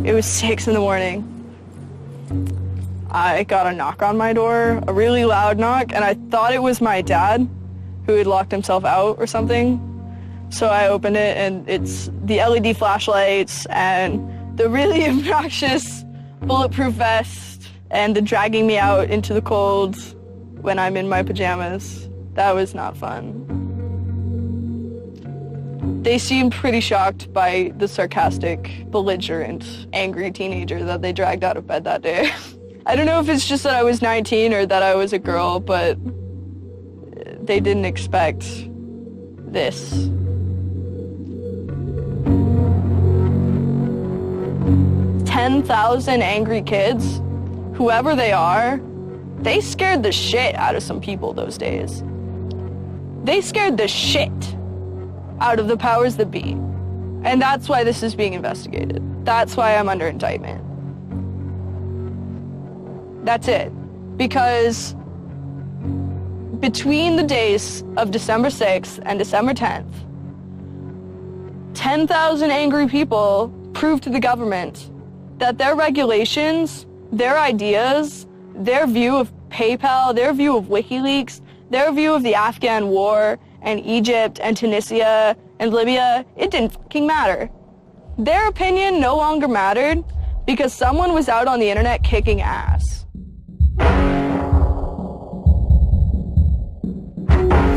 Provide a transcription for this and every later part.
It was 6 in the morning. I got a knock on my door, a really loud knock, and I thought it was my dad who had locked himself out or something. So I opened it, and it's the LED flashlights and the really obnoxious bulletproof vest and the dragging me out into the cold when I'm in my pajamas. That was not fun. They seemed pretty shocked by the sarcastic, belligerent, angry teenager that they dragged out of bed that day. I don't know if it's just that I was 19 or that I was a girl, but they didn't expect this. "10,000 angry kids, whoever they are, they scared the shit out of some people those days. They scared the shit out of the powers that be. And that's why this is being investigated. That's why I'm under indictment. That's it. Because between the days of December 6th and December 10th, 10,000 angry people proved to the government that their regulations, their ideas, their view of PayPal, their view of WikiLeaks, their view of the Afghan war and Egypt and Tunisia and Libya, it didn't fucking matter. Their opinion no longer mattered because someone was out on the internet kicking ass.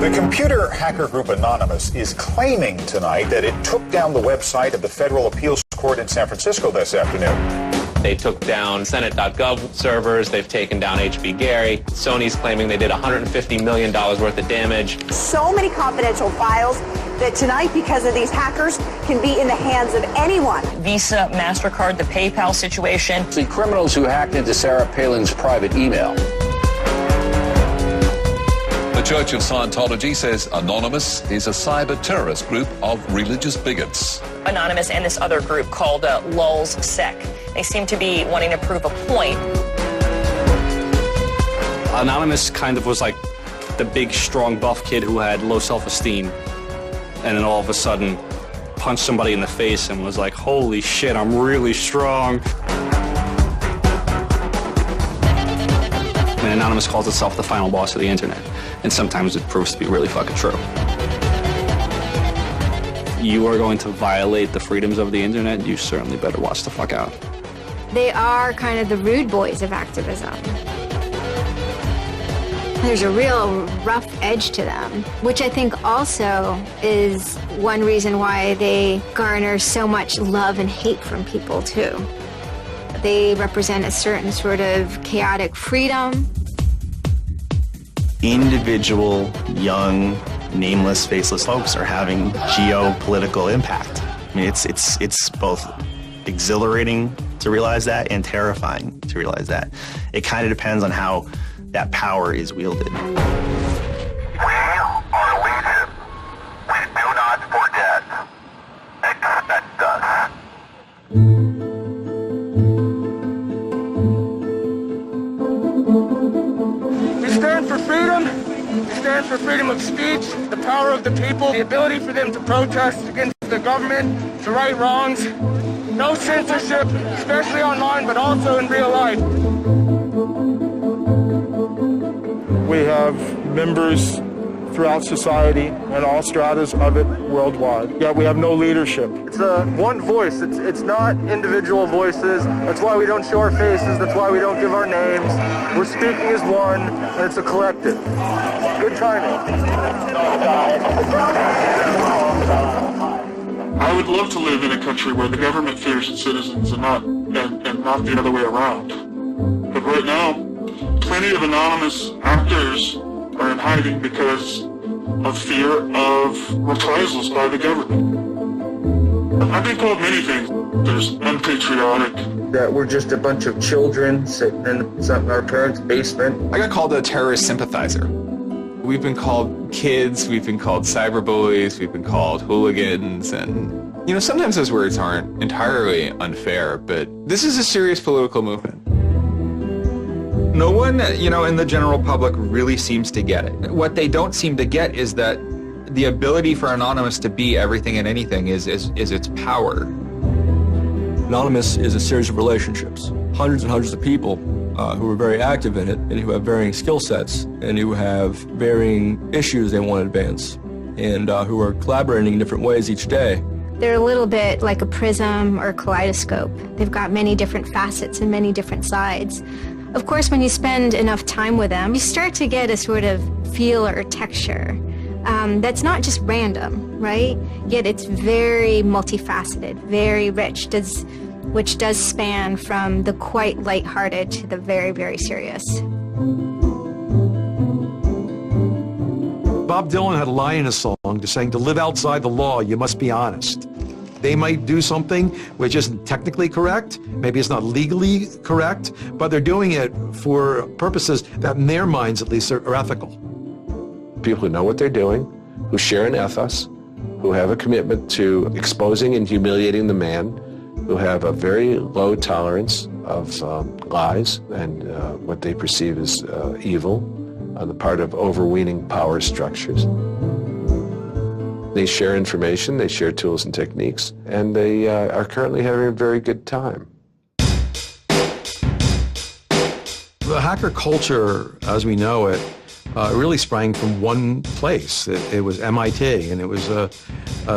The computer hacker group Anonymous is claiming tonight that it took down the website of the Federal Appeals Court in San Francisco this afternoon. They took down Senate.gov servers, they've taken down HB Gary. Sony's claiming they did $150 million worth of damage. So many confidential files that tonight, because of these hackers, can be in the hands of anyone. Visa, MasterCard, the PayPal situation. The criminals who hacked into Sarah Palin's private email. The Church of Scientology says Anonymous is a cyber terrorist group of religious bigots. Anonymous and this other group called LulzSec. They seem to be wanting to prove a point. Anonymous kind of was like the big, strong, buff kid who had low self-esteem. And then all of a sudden punched somebody in the face and was like, holy shit, I'm really strong. And Anonymous calls itself the final boss of the internet. And sometimes it proves to be really fucking true. You are going to violate the freedoms of the internet, you certainly better watch the fuck out. They are kind of the rude boys of activism. There's a real rough edge to them, which I think also is one reason why they garner so much love and hate from people, too. They represent a certain sort of chaotic freedom. Individual, young, nameless, faceless folks are having geopolitical impact. I mean, it's both exhilarating to realize that and terrifying to realize that. It kind of depends on how that power is wielded. We are legion. We do not forget. Expect us. We stand for freedom. We stand for freedom of speech, the power of the people, the ability for them to protest against the government, to right wrongs. No censorship, especially online, but also in real life. We have members throughout society and all stratas of it worldwide. Yet we have no leadership. It's one voice. It's not individual voices. That's why we don't show our faces. That's why we don't give our names. We're speaking as one, and it's a collective. Good timing. I would love to live in a country where the government fears its citizens and not the other way around. But right now, plenty of anonymous actors are in hiding because of fear of reprisals by the government. I've been called many things. There's unpatriotic. That we're just a bunch of children sitting in our parents' basement. I got called a terrorist sympathizer. We've been called kids, we've been called cyberbullies, we've been called hooligans, and, sometimes those words aren't entirely unfair, but this is a serious political movement. No one, in the general public really seems to get it. What they don't seem to get is that the ability for Anonymous to be everything and anything is its power. Anonymous is a series of relationships, hundreds and hundreds of people who are very active in it and who have varying skill sets and who have varying issues they want to advance and who are collaborating in different ways each day. They're a little bit like a prism or a kaleidoscope. They've got many different facets and many different sides. Of course, when you spend enough time with them, you start to get a sort of feel or texture that's not just random, right? Yet it's very multifaceted, very rich, which does span from the quite lighthearted to the very, very serious. Bob Dylan had a line in a song just saying, to live outside the law, you must be honest. They might do something which isn't technically correct, maybe it's not legally correct, but they're doing it for purposes that in their minds at least are ethical. People who know what they're doing, who share an ethos, who have a commitment to exposing and humiliating the man, who have a very low tolerance of lies and what they perceive as evil on the part of overweening power structures. They share information, they share tools and techniques, and they are currently having a very good time. The hacker culture, as we know it, really sprang from one place. It was MIT, and it was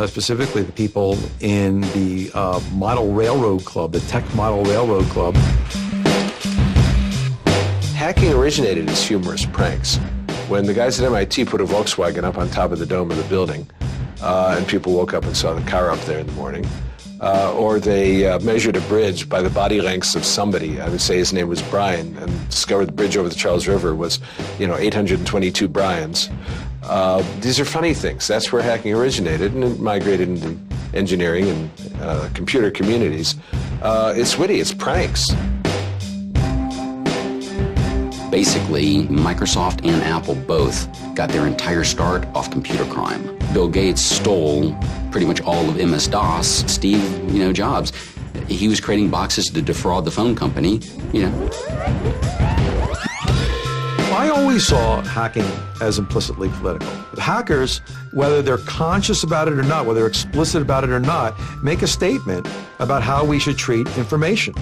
specifically the people in the Model Railroad Club, the Tech Model Railroad Club. Hacking originated as humorous pranks. When the guys at MIT put a Volkswagen up on top of the dome of the building, and people woke up and saw the car up there in the morning, or they measured a bridge by the body lengths of somebody. I would say his name was Brian, and discovered the bridge over the Charles River was, 822 Brians. These are funny things. That's where hacking originated, and it migrated into engineering and computer communities. It's witty, it's pranks. Basically, Microsoft and Apple both got their entire start off computer crime. Bill Gates stole pretty much all of MS-DOS. Steve, Jobs, he was creating boxes to defraud the phone company, I always saw hacking as implicitly political. Hackers, whether they're conscious about it or not, whether they're explicit about it or not, make a statement about how we should treat information.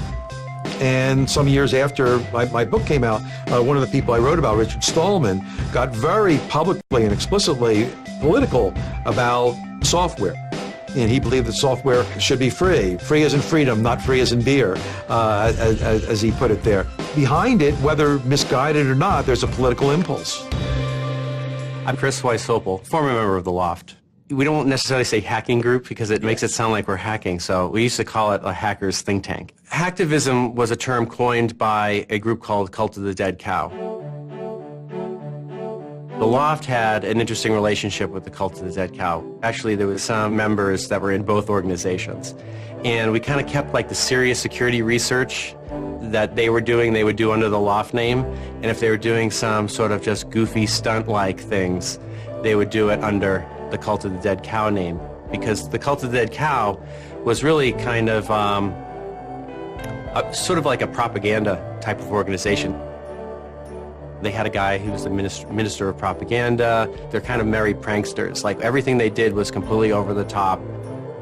And some years after my book came out, one of the people I wrote about, Richard Stallman, got very publicly and explicitly political about software. And he believed that software should be free. Free as in freedom, not free as in beer, as he put it there. Behind it, whether misguided or not, there's a political impulse. I'm Chris Weissopel, former member of the Loft. We don't necessarily say hacking group because it makes it sound like we're hacking, so we used to call it a hackers think tank. Hacktivism was a term coined by a group called Cult of the Dead Cow. The Loft had an interesting relationship with the Cult of the Dead Cow. Actually, there was some members that were in both organizations. And we kind of kept like the serious security research that they would do under the Loft name. And if they were doing some sort of just goofy stunt-like things, they would do it under the Cult of the Dead Cow name. Because the Cult of the Dead Cow was really kind of sort of like a propaganda type of organization. They had a guy who was the minister of propaganda. They're kind of merry pranksters. Like everything they did was completely over the top.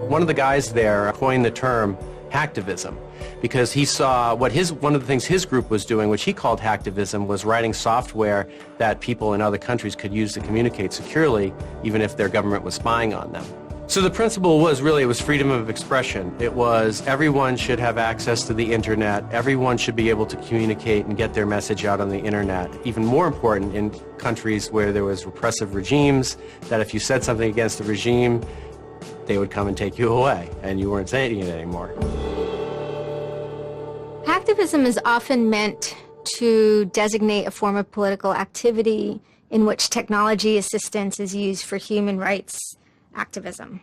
One of the guys there coined the term hacktivism because he saw one of the things his group was doing, which he called hacktivism, was writing software that people in other countries could use to communicate securely, even if their government was spying on them. So the principle was it was freedom of expression. It was everyone should have access to the internet. Everyone should be able to communicate and get their message out on the internet. Even more important in countries where there was repressive regimes, that if you said something against the regime, they would come and take you away, and you weren't saying it anymore. Hacktivism is often meant to designate a form of political activity in which technology assistance is used for human rights activism.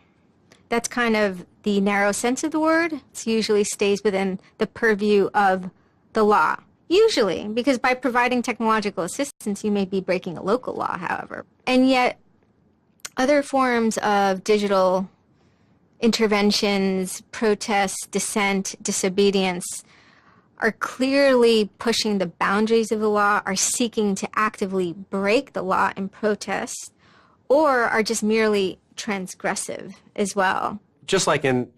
That's kind of the narrow sense of the word. It usually stays within the purview of the law. Usually, because by providing technological assistance, you may be breaking a local law, however. And yet, other forms of digital interventions, protests, dissent, disobedience are clearly pushing the boundaries of the law, are seeking to actively break the law in protest, or are just merely transgressive as well. Just like in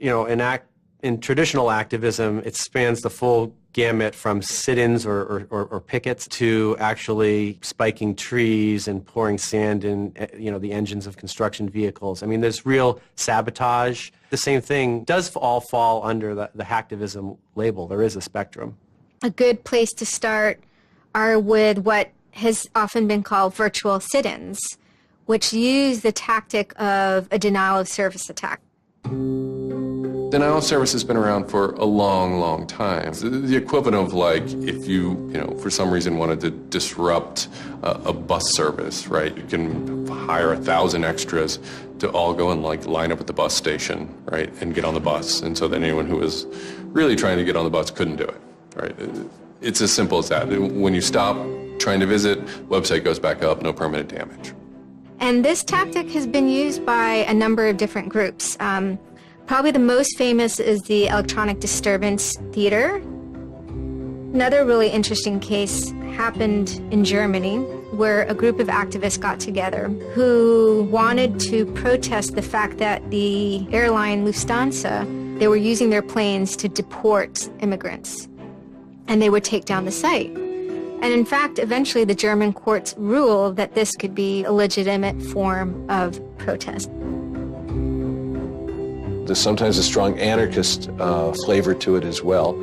In traditional activism, it spans the full gamut from sit-ins or pickets to actually spiking trees and pouring sand in, the engines of construction vehicles. I mean, there's real sabotage. The same thing does all fall under the hacktivism label. There is a spectrum. A good place to start are with what has often been called virtual sit-ins, which use the tactic of a denial of service attack. Denial of service has been around for a long, long time. The equivalent of like if you for some reason wanted to disrupt a bus service, right? You can hire 1,000 extras to all go and like line up at the bus station, right, and get on the bus. And so that anyone who was really trying to get on the bus couldn't do it, right? It's as simple as that. When you stop trying to visit, website goes back up, no permanent damage. And this tactic has been used by a number of different groups. Probably the most famous is the Electronic Disturbance Theater. Another really interesting case happened in Germany, where a group of activists got together who wanted to protest the fact that the airline Lufthansa, they were using their planes to deport immigrants, and they would take down the site. And in fact, eventually the German courts ruled that this could be a legitimate form of protest. There's sometimes a strong anarchist flavor to it as well.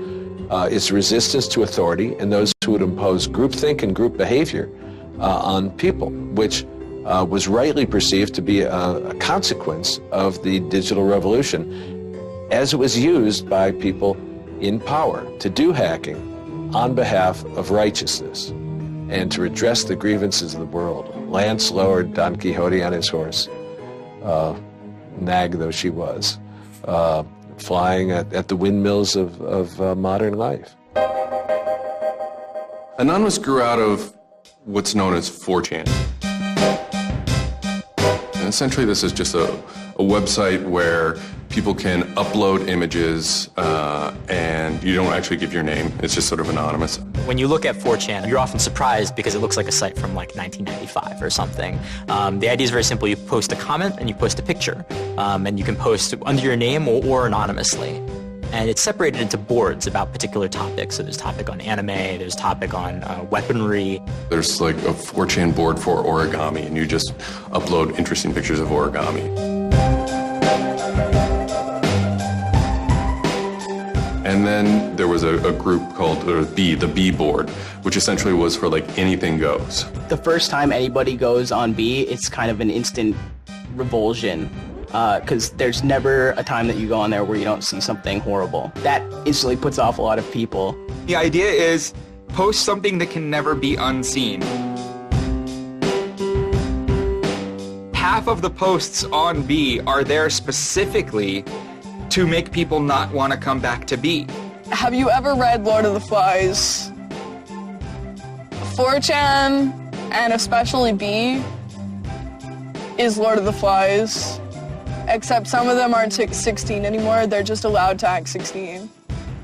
It's resistance to authority and those who would impose groupthink and group behavior on people, which was rightly perceived to be a consequence of the digital revolution as it was used by people in power to do hacking on behalf of righteousness and to redress the grievances of the world. Lance lowered Don Quixote on his horse, nag though she was, flying at the windmills of modern life. Anonymous grew out of what's known as 4chan. And essentially this is just a website where people can upload images and you don't actually give your name. It's just sort of anonymous. When you look at 4chan, you're often surprised because it looks like a site from like 1995 or something. The idea is very simple. You post a comment and you post a picture. And you can post under your name or anonymously. And it's separated into boards about particular topics. So there's topic on anime, there's topic on weaponry. There's like a 4chan board for origami, and you just upload interesting pictures of origami. And then there was a group called the B board, which essentially was for like anything goes. The first time anybody goes on B, it's kind of an instant revulsion. Because there's never a time that you go on there where you don't see something horrible. That instantly puts off a lot of people. The idea is post something that can never be unseen. Half of the posts on B are there specifically to make people not want to come back to B. Have you ever read Lord of the Flies? 4chan, and especially B, is Lord of the Flies. Except some of them aren't 16 anymore, they're just allowed to act 16.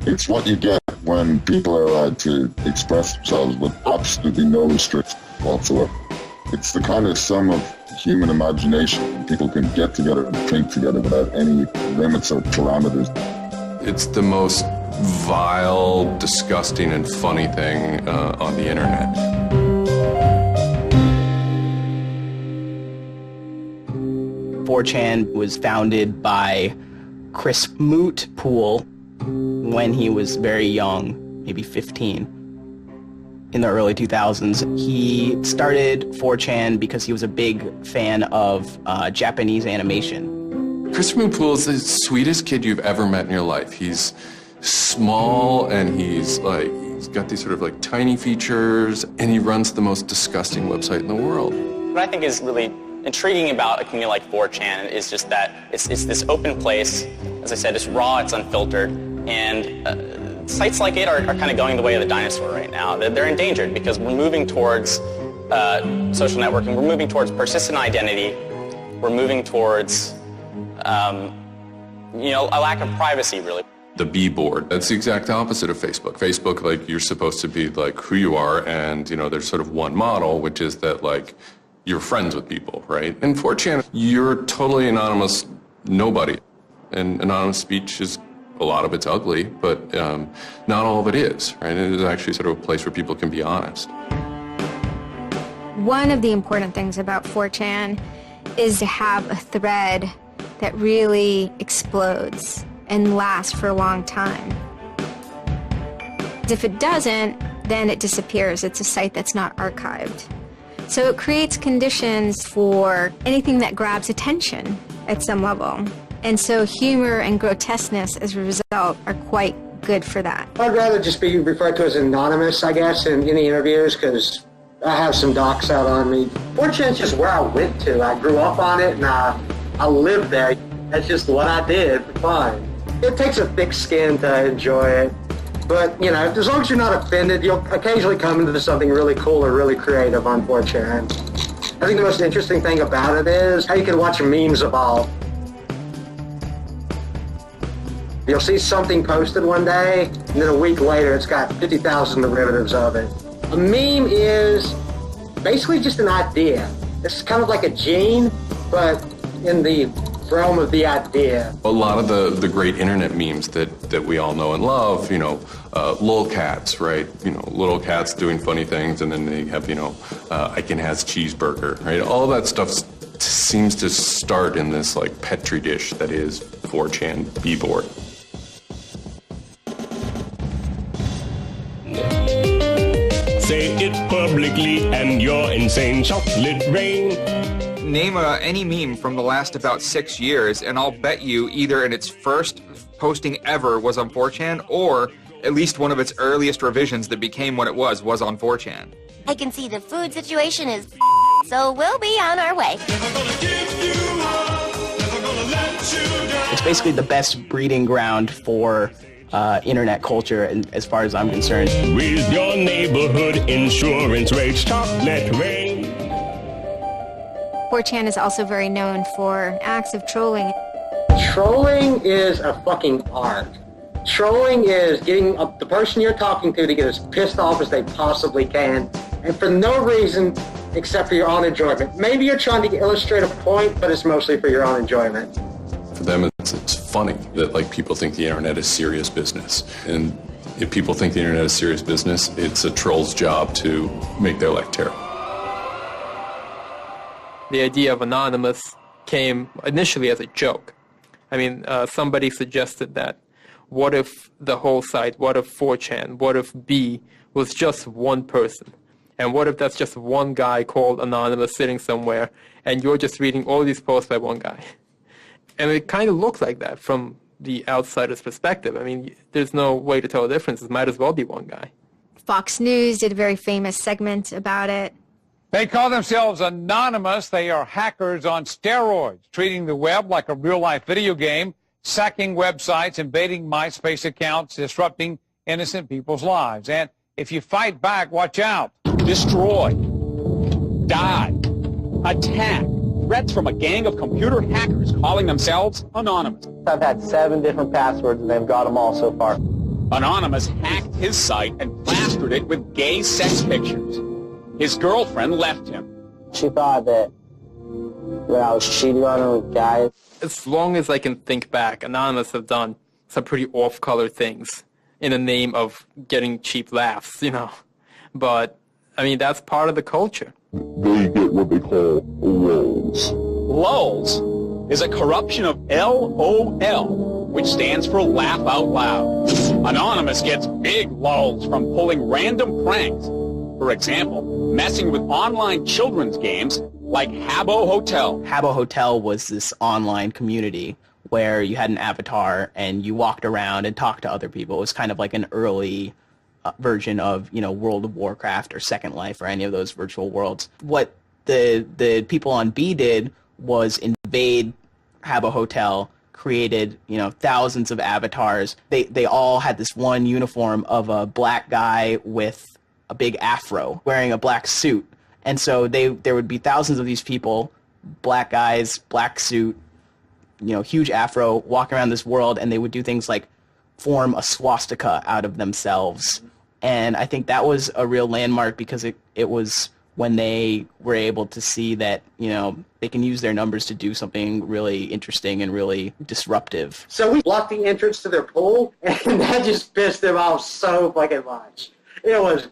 It's what you get when people are allowed to express themselves with absolutely no restrictions whatsoever. It's the kind of sum of human imagination. People can get together and think together without any limits or parameters. It's the most vile, disgusting, and funny thing on the internet. 4chan was founded by Chris Mootpool when he was very young, maybe 15, in the early 2000s. He started 4chan because he was a big fan of Japanese animation. Chris Mootpool is the sweetest kid you've ever met in your life. He's small and he's got these sort of like tiny features, and he runs the most disgusting website in the world. What I think is really intriguing about a community like 4chan is just that it's this open place. As I said, it's raw, it's unfiltered, and sites like it are kind of going the way of the dinosaur right now. They're endangered because we're moving towards social networking, we're moving towards persistent identity, we're moving towards a lack of privacy, really. The B board, that's the exact opposite of Facebook. Facebook, like, you're supposed to be like who you are, and there's sort of one model, which is that like you're friends with people, right? In 4chan, you're totally anonymous nobody. And anonymous speech is A lot of it's ugly, but not all of it is, right? It is actually sort of a place where people can be honest. One of the important things about 4chan is to have a thread that really explodes and lasts for a long time. If it doesn't, then it disappears. It's a site that's not archived. So it creates conditions for anything that grabs attention at some level. And so humor and grotesqueness as a result are quite good for that. I'd rather just be referred to as anonymous, I guess, in any interviews, because I have some docs out on me. 4chan's just where I went to. I grew up on it, and I lived there. That's just what I did for fun. It takes a thick skin to enjoy it. But, you know, as long as you're not offended, you'll occasionally come into something really cool or really creative on 4chan. I think the most interesting thing about it is how you can watch memes evolve. You'll see something posted one day, and then a week later it's got 50,000 derivatives of it. A meme is basically just an idea. It's kind of like a gene, but in the realm of the idea. A lot of the great internet memes that we all know and love, you know, lolcats, right? You know, little cats doing funny things, and then they have, you know, Icon has cheeseburger, right? All that stuff seems to start in this, like, petri dish that is 4chan b-board. Say it publicly and you're insane. Chocolate rain. Name any meme from the last about 6 years, and I'll bet you either in its first posting ever was on 4chan, or at least one of its earliest revisions that became what it was on 4chan. I can see the food situation is so we'll be on our way. It's basically the best breeding ground for internet culture, and as far as I'm concerned. With your neighborhood insurance rates, chocolate rain. 4chan is also very known for acts of trolling. Trolling is a fucking art. Trolling is getting the person you're talking to get as pissed off as they possibly can, and for no reason except for your own enjoyment. Maybe you're trying to illustrate a point, but it's mostly for your own enjoyment. For them, it's funny that, like, people think the internet is serious business. And if people think the internet is serious business, it's a troll's job to make their life terrible. The idea of anonymous came initially as a joke. I mean, somebody suggested that what if the whole site, what if 4chan, what if B was just one person? And what if that's just one guy called Anonymous sitting somewhere, and you're just reading all these posts by one guy? And it kind of looks like that from the outsider's perspective. I mean, there's no way to tell the difference. It might as well be one guy. Fox News did a very famous segment about it. They call themselves anonymous. They are hackers on steroids, treating the web like a real-life video game, sacking websites, invading MySpace accounts, disrupting innocent people's lives. And if you fight back, watch out. Destroy. Die. Attack. Threats from a gang of computer hackers calling themselves Anonymous. I've had 7 different passwords, and they've got them all so far. Anonymous hacked his site and plastered it with gay sex pictures. His girlfriend left him. She thought that I was cheating on her with guys. As long as I can think back, Anonymous have done some pretty off-color things in the name of getting cheap laughs, you know. But, I mean, that's part of the culture. They get what they call lulz. Lulz is a corruption of LOL, which stands for laugh out loud. Anonymous gets big lulz from pulling random pranks. For example, messing with online children's games like Habbo Hotel. Habbo Hotel was this online community where you had an avatar and you walked around and talked to other people. It was kind of like an early version of, you know, World of Warcraft or Second Life or any of those virtual worlds. What the people on B did was invade Habbo Hotel, created, you know, thousands of avatars. They all had this one uniform of a black guy with a big afro wearing a black suit. And so there would be thousands of these people, black guys, black suit, you know, huge afro, walk around this world, and they would do things like form a swastika out of themselves. And I think that was a real landmark because it was when they were able to see that, you know, they can use their numbers to do something really interesting and really disruptive. So we blocked the entrance to their pool, and that just pissed them off so fucking much. It was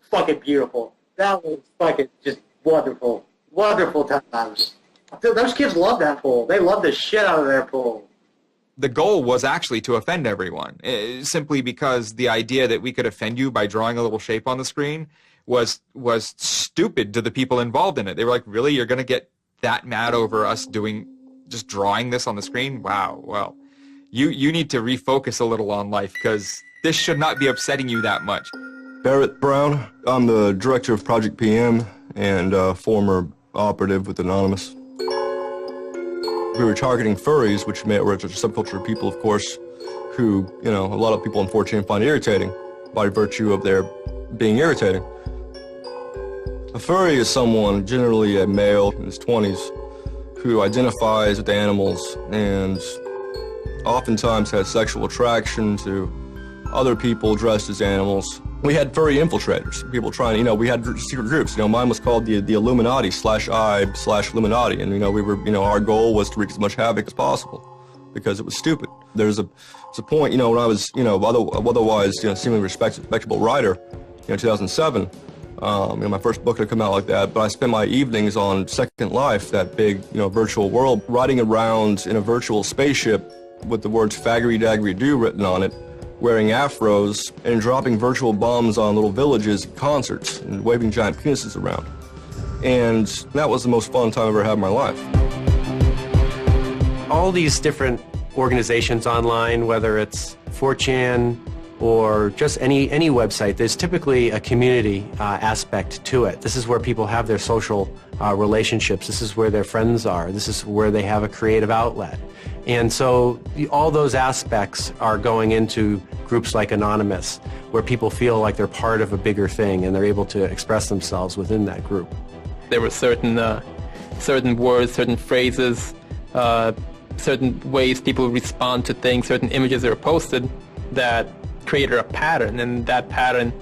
fucking beautiful. That was fucking just wonderful. Wonderful times. Those kids love that pool. They love the shit out of their pool. The goal was actually to offend everyone, simply because the idea that we could offend you by drawing a little shape on the screen was stupid to the people involved in it. They were like, really? You're going to get that mad over us just drawing this on the screen? Wow, well, you need to refocus a little on life, because this should not be upsetting you that much. Barrett Brown. I'm the director of Project PM and former operative with Anonymous. We were targeting furries, which were a subculture of people, of course, who, you know, a lot of people on 4chan find irritating by virtue of their being irritating. A furry is someone, generally a male in his 20s, who identifies with animals and oftentimes has sexual attraction to other people dressed as animals. We had furry infiltrators, people trying, you know, we had secret groups. You know, mine was called the Illuminati /I/Illuminati, and, you know, we were, you know, our goal was to wreak as much havoc as possible because it was stupid. There's a point, you know, when I was, you know, otherwise, you know, seemingly respectable writer, you know, 2007, you know, my first book had come out like that, but I spent my evenings on Second Life, that big, you know, virtual world, riding around in a virtual spaceship with the words faggery daggery do written on it, wearing afros and dropping virtual bombs on little villages at concerts and waving giant penises around. And that was the most fun time I've ever had in my life. All these different organizations online, whether it's 4chan or just any website, there's typically a community aspect to it. This is where people have their social relationships. This is where their friends are. This is where they have a creative outlet. And so all those aspects are going into groups like Anonymous, where people feel like they're part of a bigger thing and they're able to express themselves within that group. There were certain words, certain phrases, certain ways people respond to things, certain images that were posted that created a pattern, and that pattern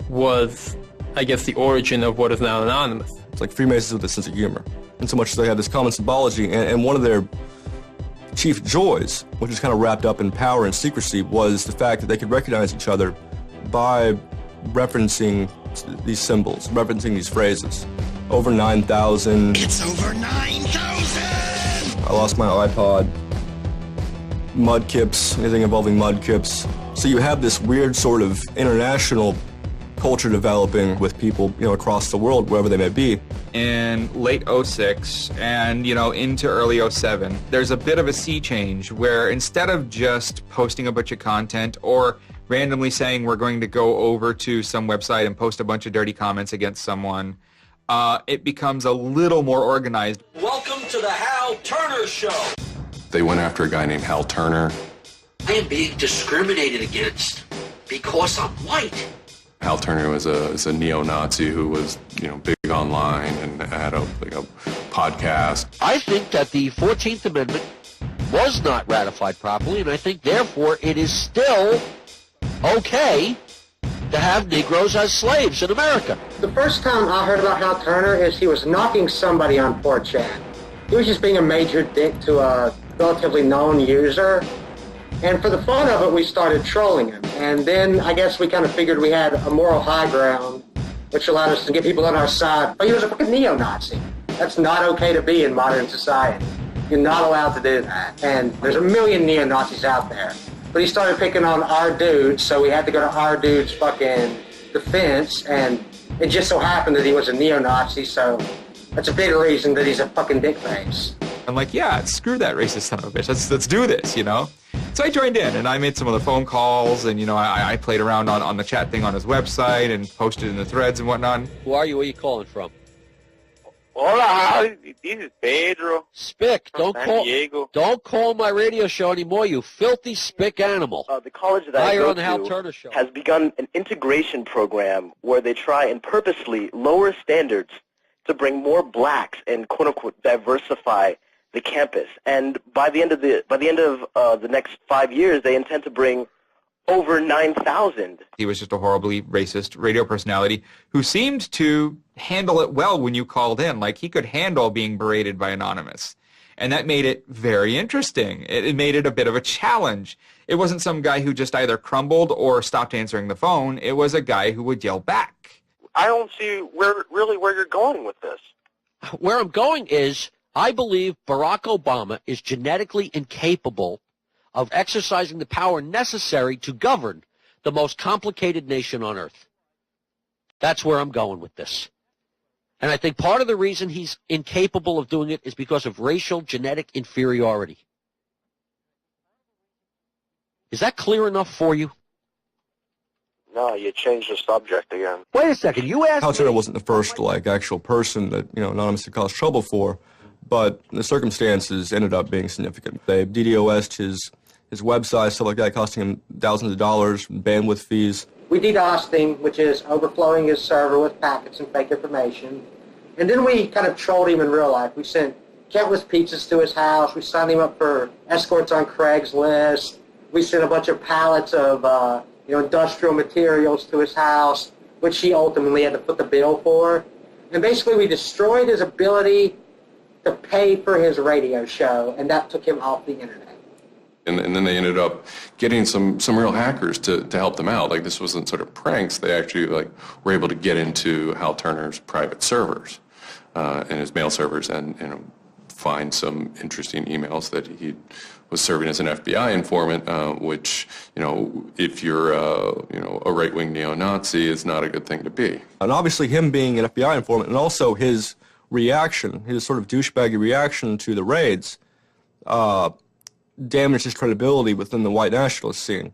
was, I guess, the origin of what is now Anonymous. It's like Freemasons with a sense of humor, in so much as they have this common symbology, and one of their chief joys, which is kind of wrapped up in power and secrecy, was the fact that they could recognize each other by referencing these symbols, referencing these phrases. Over 9,000. It's over 9,000! I lost my iPod. Mudkips, anything involving mudkips. So you have this weird sort of international culture developing with people, you know, across the world, wherever they may be. In late 06 and, you know, into early 07, there's a bit of a sea change where instead of just posting a bunch of content or randomly saying we're going to go over to some website and post a bunch of dirty comments against someone, it becomes a little more organized. Welcome to the Hal Turner Show. They went after a guy named Hal Turner. I am being discriminated against because I'm white. Hal Turner is a neo-Nazi who was, you know, big online and had a podcast. I think that the 14th Amendment was not ratified properly, and I think, therefore, it is still okay to have Negroes as slaves in America. The first time I heard about Hal Turner is he was knocking somebody on 4chan. He was just being a major dick to a relatively known user. And for the fun of it, we started trolling him. And then I guess we kind of figured we had a moral high ground, which allowed us to get people on our side. But he was a fucking neo-Nazi. That's not okay to be in modern society. You're not allowed to do that. And there's a million neo-Nazis out there. But he started picking on our dudes, so we had to go to our dude's fucking defense. And it just so happened that he was a neo-Nazi, so that's a big reason that he's a fucking dickface. I'm like, yeah, screw that racist son of a bitch. Let's do this, you know? So I joined in, and I made some of the phone calls, and, you know, I played around on the chat thing on his website and posted in the threads and whatnot. Who are you? Where are you calling from? Hola, this is Pedro. Spick, Diego. Don't call my radio show anymore, you filthy spick animal. The college that I you're go on the Hal to Turner Show. has begun an integration program where they try and purposely lower standards to bring more blacks and quote unquote diversify the campus. And by the end of the next 5 years, they intend to bring over 9,000. He was just a horribly racist radio personality who seemed to handle it well when you called in. Like, he could handle being berated by Anonymous. And that made it very interesting. It made it a bit of a challenge. It wasn't some guy who just either crumbled or stopped answering the phone. It was a guy who would yell back. I don't see where you're going with this. Where I'm going is, I believe Barack Obama is genetically incapable of exercising the power necessary to govern the most complicated nation on earth. That's where I'm going with this. And I think part of the reason he's incapable of doing it is because of racial genetic inferiority. Is that clear enough for you? No, you changed the subject again. Wait a second, you asked Hal Turner me... wasn't the first, actual person that, Anonymous had caused trouble for, but the circumstances ended up being significant. They DDoS'd his website, stuff like that, costing him thousands of dollars, bandwidth fees. We DDoSed him, which is overflowing his server with packets and fake information. And then we kind of trolled him in real life. We sent countless pizzas to his house. We signed him up for escorts on Craigslist. We sent a bunch of pallets of industrial materials to his house, which he ultimately had to put the bill for. And basically we destroyed his ability to pay for his radio show, and that took him off the internet. And then they ended up getting some real hackers to help them out. Like, this wasn't sort of pranks. They actually were able to get into Hal Turner's private servers and his mail servers and find some interesting emails that he was serving as an FBI informant, which, if you're a right-wing neo-Nazi, is not a good thing to be. And obviously him being an FBI informant, and also his reaction, his sort of douchebaggy reaction to the raids, damaged his credibility within the white nationalist scene,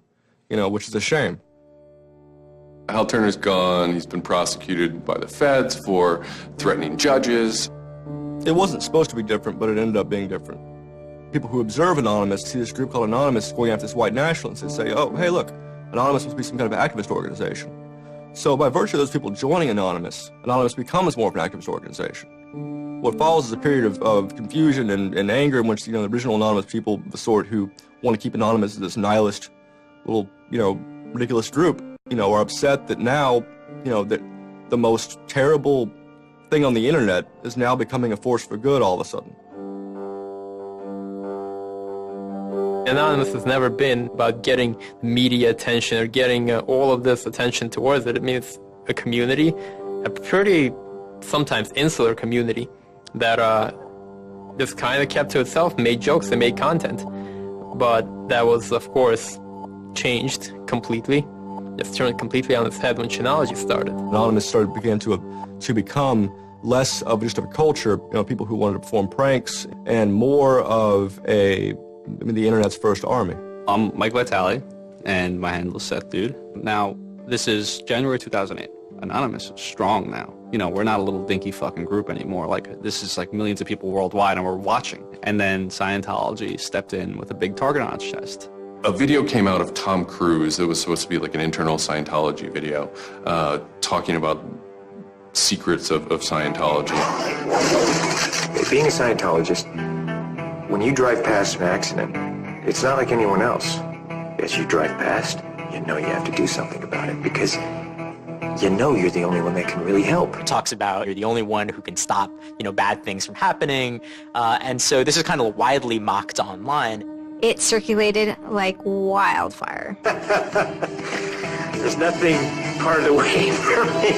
which is a shame. Hal Turner's gone. He's been prosecuted by the feds for threatening judges. It wasn't supposed to be different, but it ended up being different. People who observe Anonymous see this group called Anonymous going after this white nationalists. They say, oh, hey, look, Anonymous must be some kind of activist organization. So by virtue of those people joining Anonymous becomes more of an activist organization. What follows is a period of confusion and anger in which, the original Anonymous people, the sort who want to keep Anonymous as this nihilist little, ridiculous group, are upset that now, that the most terrible thing on the internet is now becoming a force for good all of a sudden. Anonymous has never been about getting media attention or getting all of this attention towards it. It means a community, a pretty sometimes insular community that just kind of kept to itself, made jokes and made content. But that was, of course, changed completely, just turned completely on its head when Chinology started. Anonymous began to become less of just a culture, people who wanted to perform pranks, and more of the internet's first army. I'm Mike Vitale, and my handle is Seth Dude. Now, this is January 2008. Anonymous is strong now. We're not a little dinky fucking group anymore. This is millions of people worldwide, and we're watching. And then Scientology stepped in with a big target on its chest. A video came out of Tom Cruise. It was supposed to be an internal Scientology video talking about secrets of Scientology. Being a Scientologist, when you drive past an accident, it's not like anyone else. As you drive past, you know you have to do something about it because you know you're the only one that can really help. It talks about you're the only one who can stop, bad things from happening. And so this is kind of widely mocked online. It circulated like wildfire. There's nothing part away from me.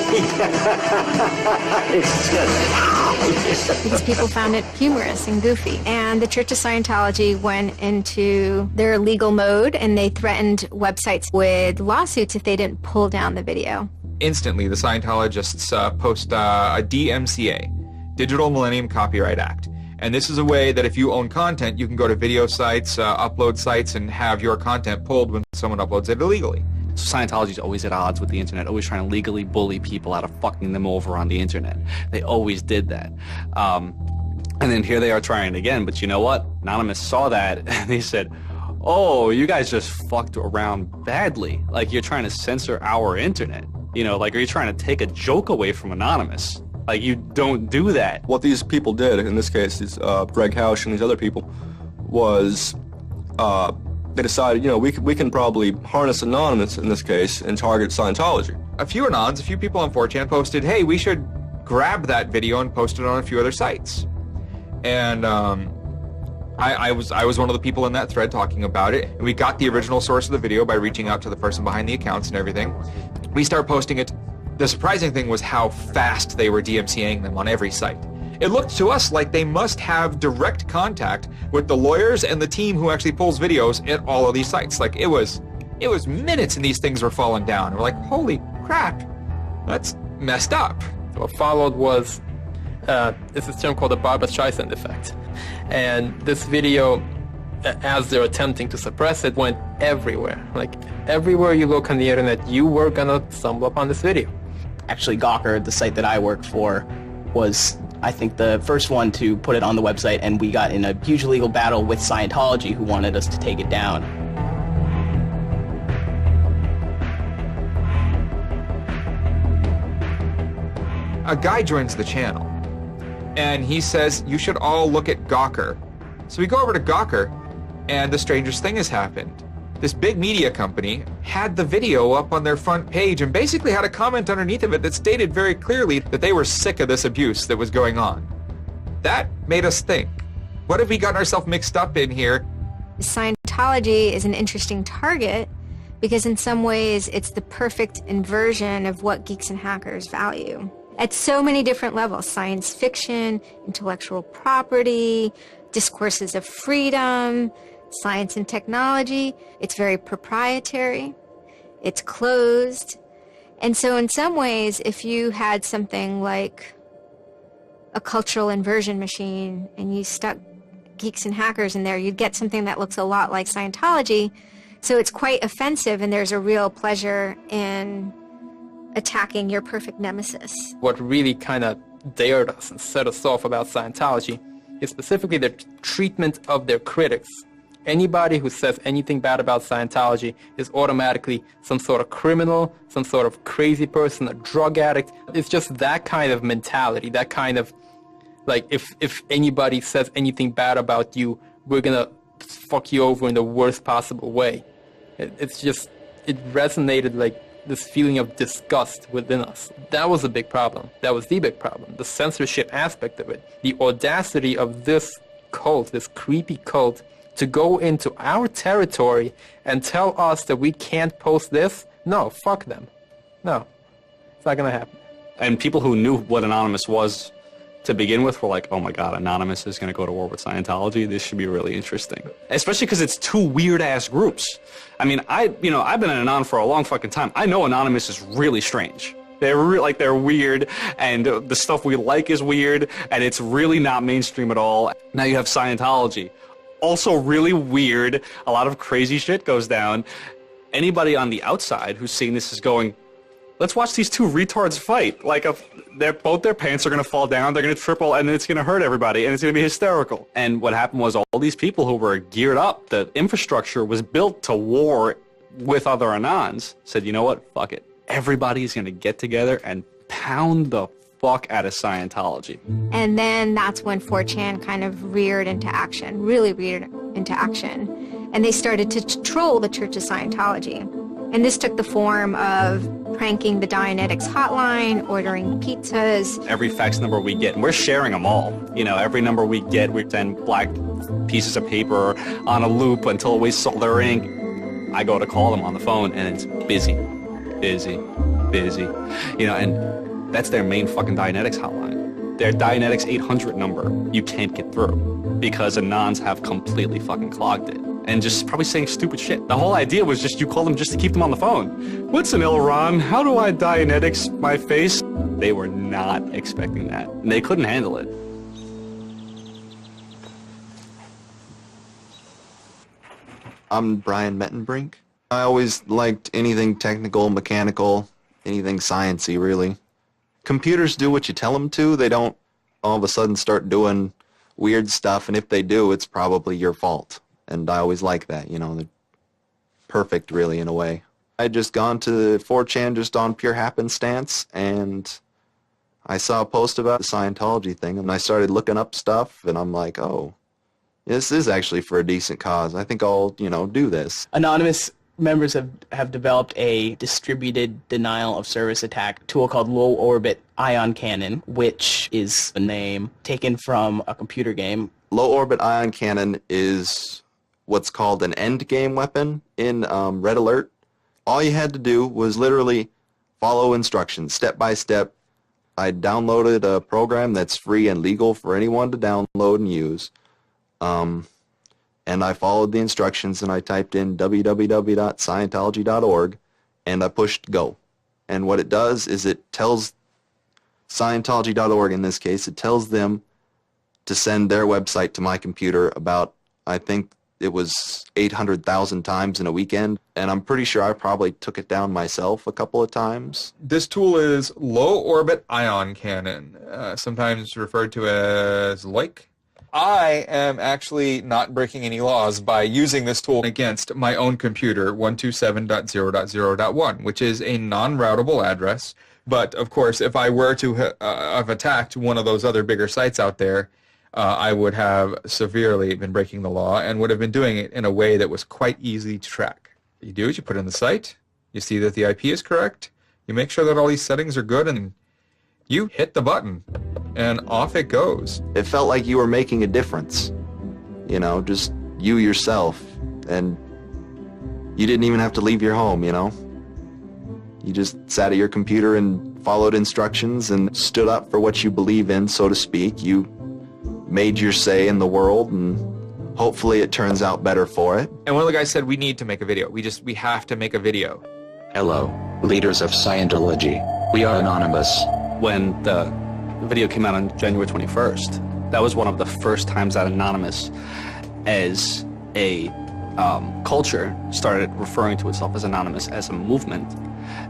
It's just... Because people found it humorous and goofy. And the Church of Scientology went into their legal mode, and they threatened websites with lawsuits if they didn't pull down the video. Instantly, the Scientologists post a DMCA, Digital Millennium Copyright Act. And this is a way that if you own content, you can go to video sites, upload sites, and have your content pulled when someone uploads it illegally. So Scientology's always at odds with the internet, always trying to legally bully people out of fucking them over on the internet. They always did that. And then here they are trying it again, but you know what? Anonymous saw that, and they said, oh, you guys just fucked around badly. You're trying to censor our internet. Are you trying to take a joke away from Anonymous? You don't do that. What these people did, in this case, these Greg Hausch and these other people, was they decided, you know, we can probably harness Anonymous in this case and target Scientology. A few Anons, a few people on 4chan posted, hey, we should grab that video and post it on a few other sites. And I was one of the people in that thread talking about it, and we got the original source of the video by reaching out to the person behind the accounts and everything. We started posting it. The surprising thing was how fast they were DMCAing them on every site. It looked to us like they must have direct contact with the lawyers and the team who actually pulls videos at all of these sites. Like it was minutes and these things were falling down. We're like, holy crap, that's messed up. What followed was it's a term called the Barbra Streisand effect. And this video, as they're attempting to suppress it, went everywhere. Like everywhere you look on the internet, you were gonna stumble upon this video. Actually, Gawker, the site that I work for, was, I think, the first one to put it on the website, and we got in a huge legal battle with Scientology, who wanted us to take it down. A guy joins the channel, and he says, you should all look at Gawker. So we go over to Gawker, and the strangest thing has happened. This big media company had the video up on their front page and basically had a comment underneath of it that stated very clearly that they were sick of this abuse that was going on. That made us think, what have we gotten ourselves mixed up in here? Scientology is an interesting target because in some ways it's the perfect inversion of what geeks and hackers value. At so many different levels: science fiction, intellectual property, discourses of freedom, science and technology. It's very proprietary, it's closed. And so in some ways, if you had something like a cultural inversion machine and you stuck geeks and hackers in there, you'd get something that looks a lot like Scientology. So it's quite offensive, and there's a real pleasure in attacking your perfect nemesis. What really kind of dared us and set us off about Scientology is specifically the treatment of their critics. Anybody who says anything bad about Scientology is automatically some sort of criminal, some sort of crazy person, a drug addict. It's just that kind of mentality, that kind of, like, if anybody says anything bad about you, we're gonna fuck you over in the worst possible way. It resonated like this feeling of disgust within us. That was a big problem. That was the big problem. The censorship aspect of it. The audacity of this cult, this creepy cult, to go into our territory and tell us that we can't post this? No, fuck them. No, it's not gonna happen. And people who knew what Anonymous was to begin with were like, oh my god, Anonymous is going to go to war with Scientology. This should be really interesting. Especially because it's two weird-ass groups. I mean, I've been an Anon for a long fucking time. I know Anonymous is really strange. They're weird, and the stuff we like is weird, and it's really not mainstream at all. Now you have Scientology. Also really weird. A lot of crazy shit goes down. Anybody on the outside who's seeing this is going, let's watch these two retards fight. Like, both their pants are going to fall down, they're going to triple, and it's going to hurt everybody, and it's going to be hysterical. And what happened was all these people who were geared up, the infrastructure was built to war with other Anons, said, you know what, fuck it. Everybody's going to get together and pound the fuck out of Scientology. And then that's when 4chan kind of reared into action, really reared into action. And they started to troll the Church of Scientology. And this took the form of pranking the Dianetics hotline, ordering pizzas. Every fax number we get, and we're sharing them all. You know, every number we get, we send black pieces of paper on a loop until we sold their ink. I go to call them on the phone, and it's busy. You know, and that's their main fucking Dianetics hotline. Their Dianetics 800 number, you can't get through because Anons have completely fucking clogged it. And just probably saying stupid shit. The whole idea was just you call them just to keep them on the phone. What's an Elron? How do I Dianetics my face? They were not expecting that. And they couldn't handle it. I'm Brian Mettenbrink. I always liked anything technical, mechanical, anything sciencey, really. Computers do what you tell them to. They don't all of a sudden start doing weird stuff, and if they do, it's probably your fault. And I always like that, you know, they're perfect, really, in a way. I'd just gone to 4chan just on pure happenstance, and I saw a post about the Scientology thing, and I started looking up stuff, and I'm like, oh, This is actually for a decent cause. I think I'll, do this. Anonymous members have developed a distributed denial of service attack tool called low orbit ion cannon, which is a name taken from a computer game. Low orbit ion cannon is what's called an end game weapon in Red Alert. All you had to do was literally follow instructions step by step. I downloaded a program that's free and legal for anyone to download and use. And I followed the instructions, and I typed in www.scientology.org, and I pushed go. And what it does is it tells Scientology.org, in this case, it tells them to send their website to my computer about, I think it was 800,000 times in a weekend, and I'm pretty sure I probably took it down myself a couple of times. This tool is Low Orbit Ion Cannon, sometimes referred to as LOIC. I am actually not breaking any laws by using this tool against my own computer, 127.0.0.1, which is a non-routable address. But, of course, if I were to have attacked one of those other bigger sites out there, I would have severely been breaking the law and would have been doing it in a way that was quite easy to track. What you do is you put in the site, you see that the IP is correct, you make sure that all these settings are good, and you hit the button, and off it goes. It felt like you were making a difference, just you yourself, and you didn't even have to leave your home, You just sat at your computer and followed instructions and stood up for what you believe in, so to speak. You made your say in the world, and hopefully it turns out better for it. And one of the guys said, we need to make a video. We have to make a video. Hello, leaders of Scientology. We are anonymous. When the video came out on January 21st, that was one of the first times that Anonymous, as a culture, started referring to itself as Anonymous as a movement,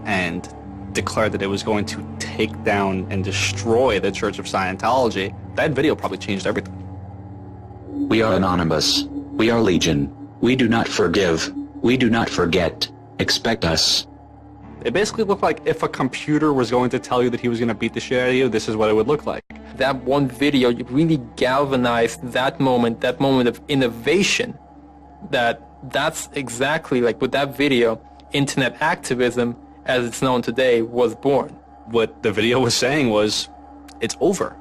and declared that it was going to take down and destroy the Church of Scientology. That video probably changed everything. We are anonymous. We are legion. We do not forgive. We do not forget. Expect us. It basically looked like if a computer was going to tell you that he was going to beat the shit out of you, this is what it would look like. That one video really galvanized that moment of innovation. That's exactly like with that video, internet activism, as it's known today, was born. What the video was saying was, it's over.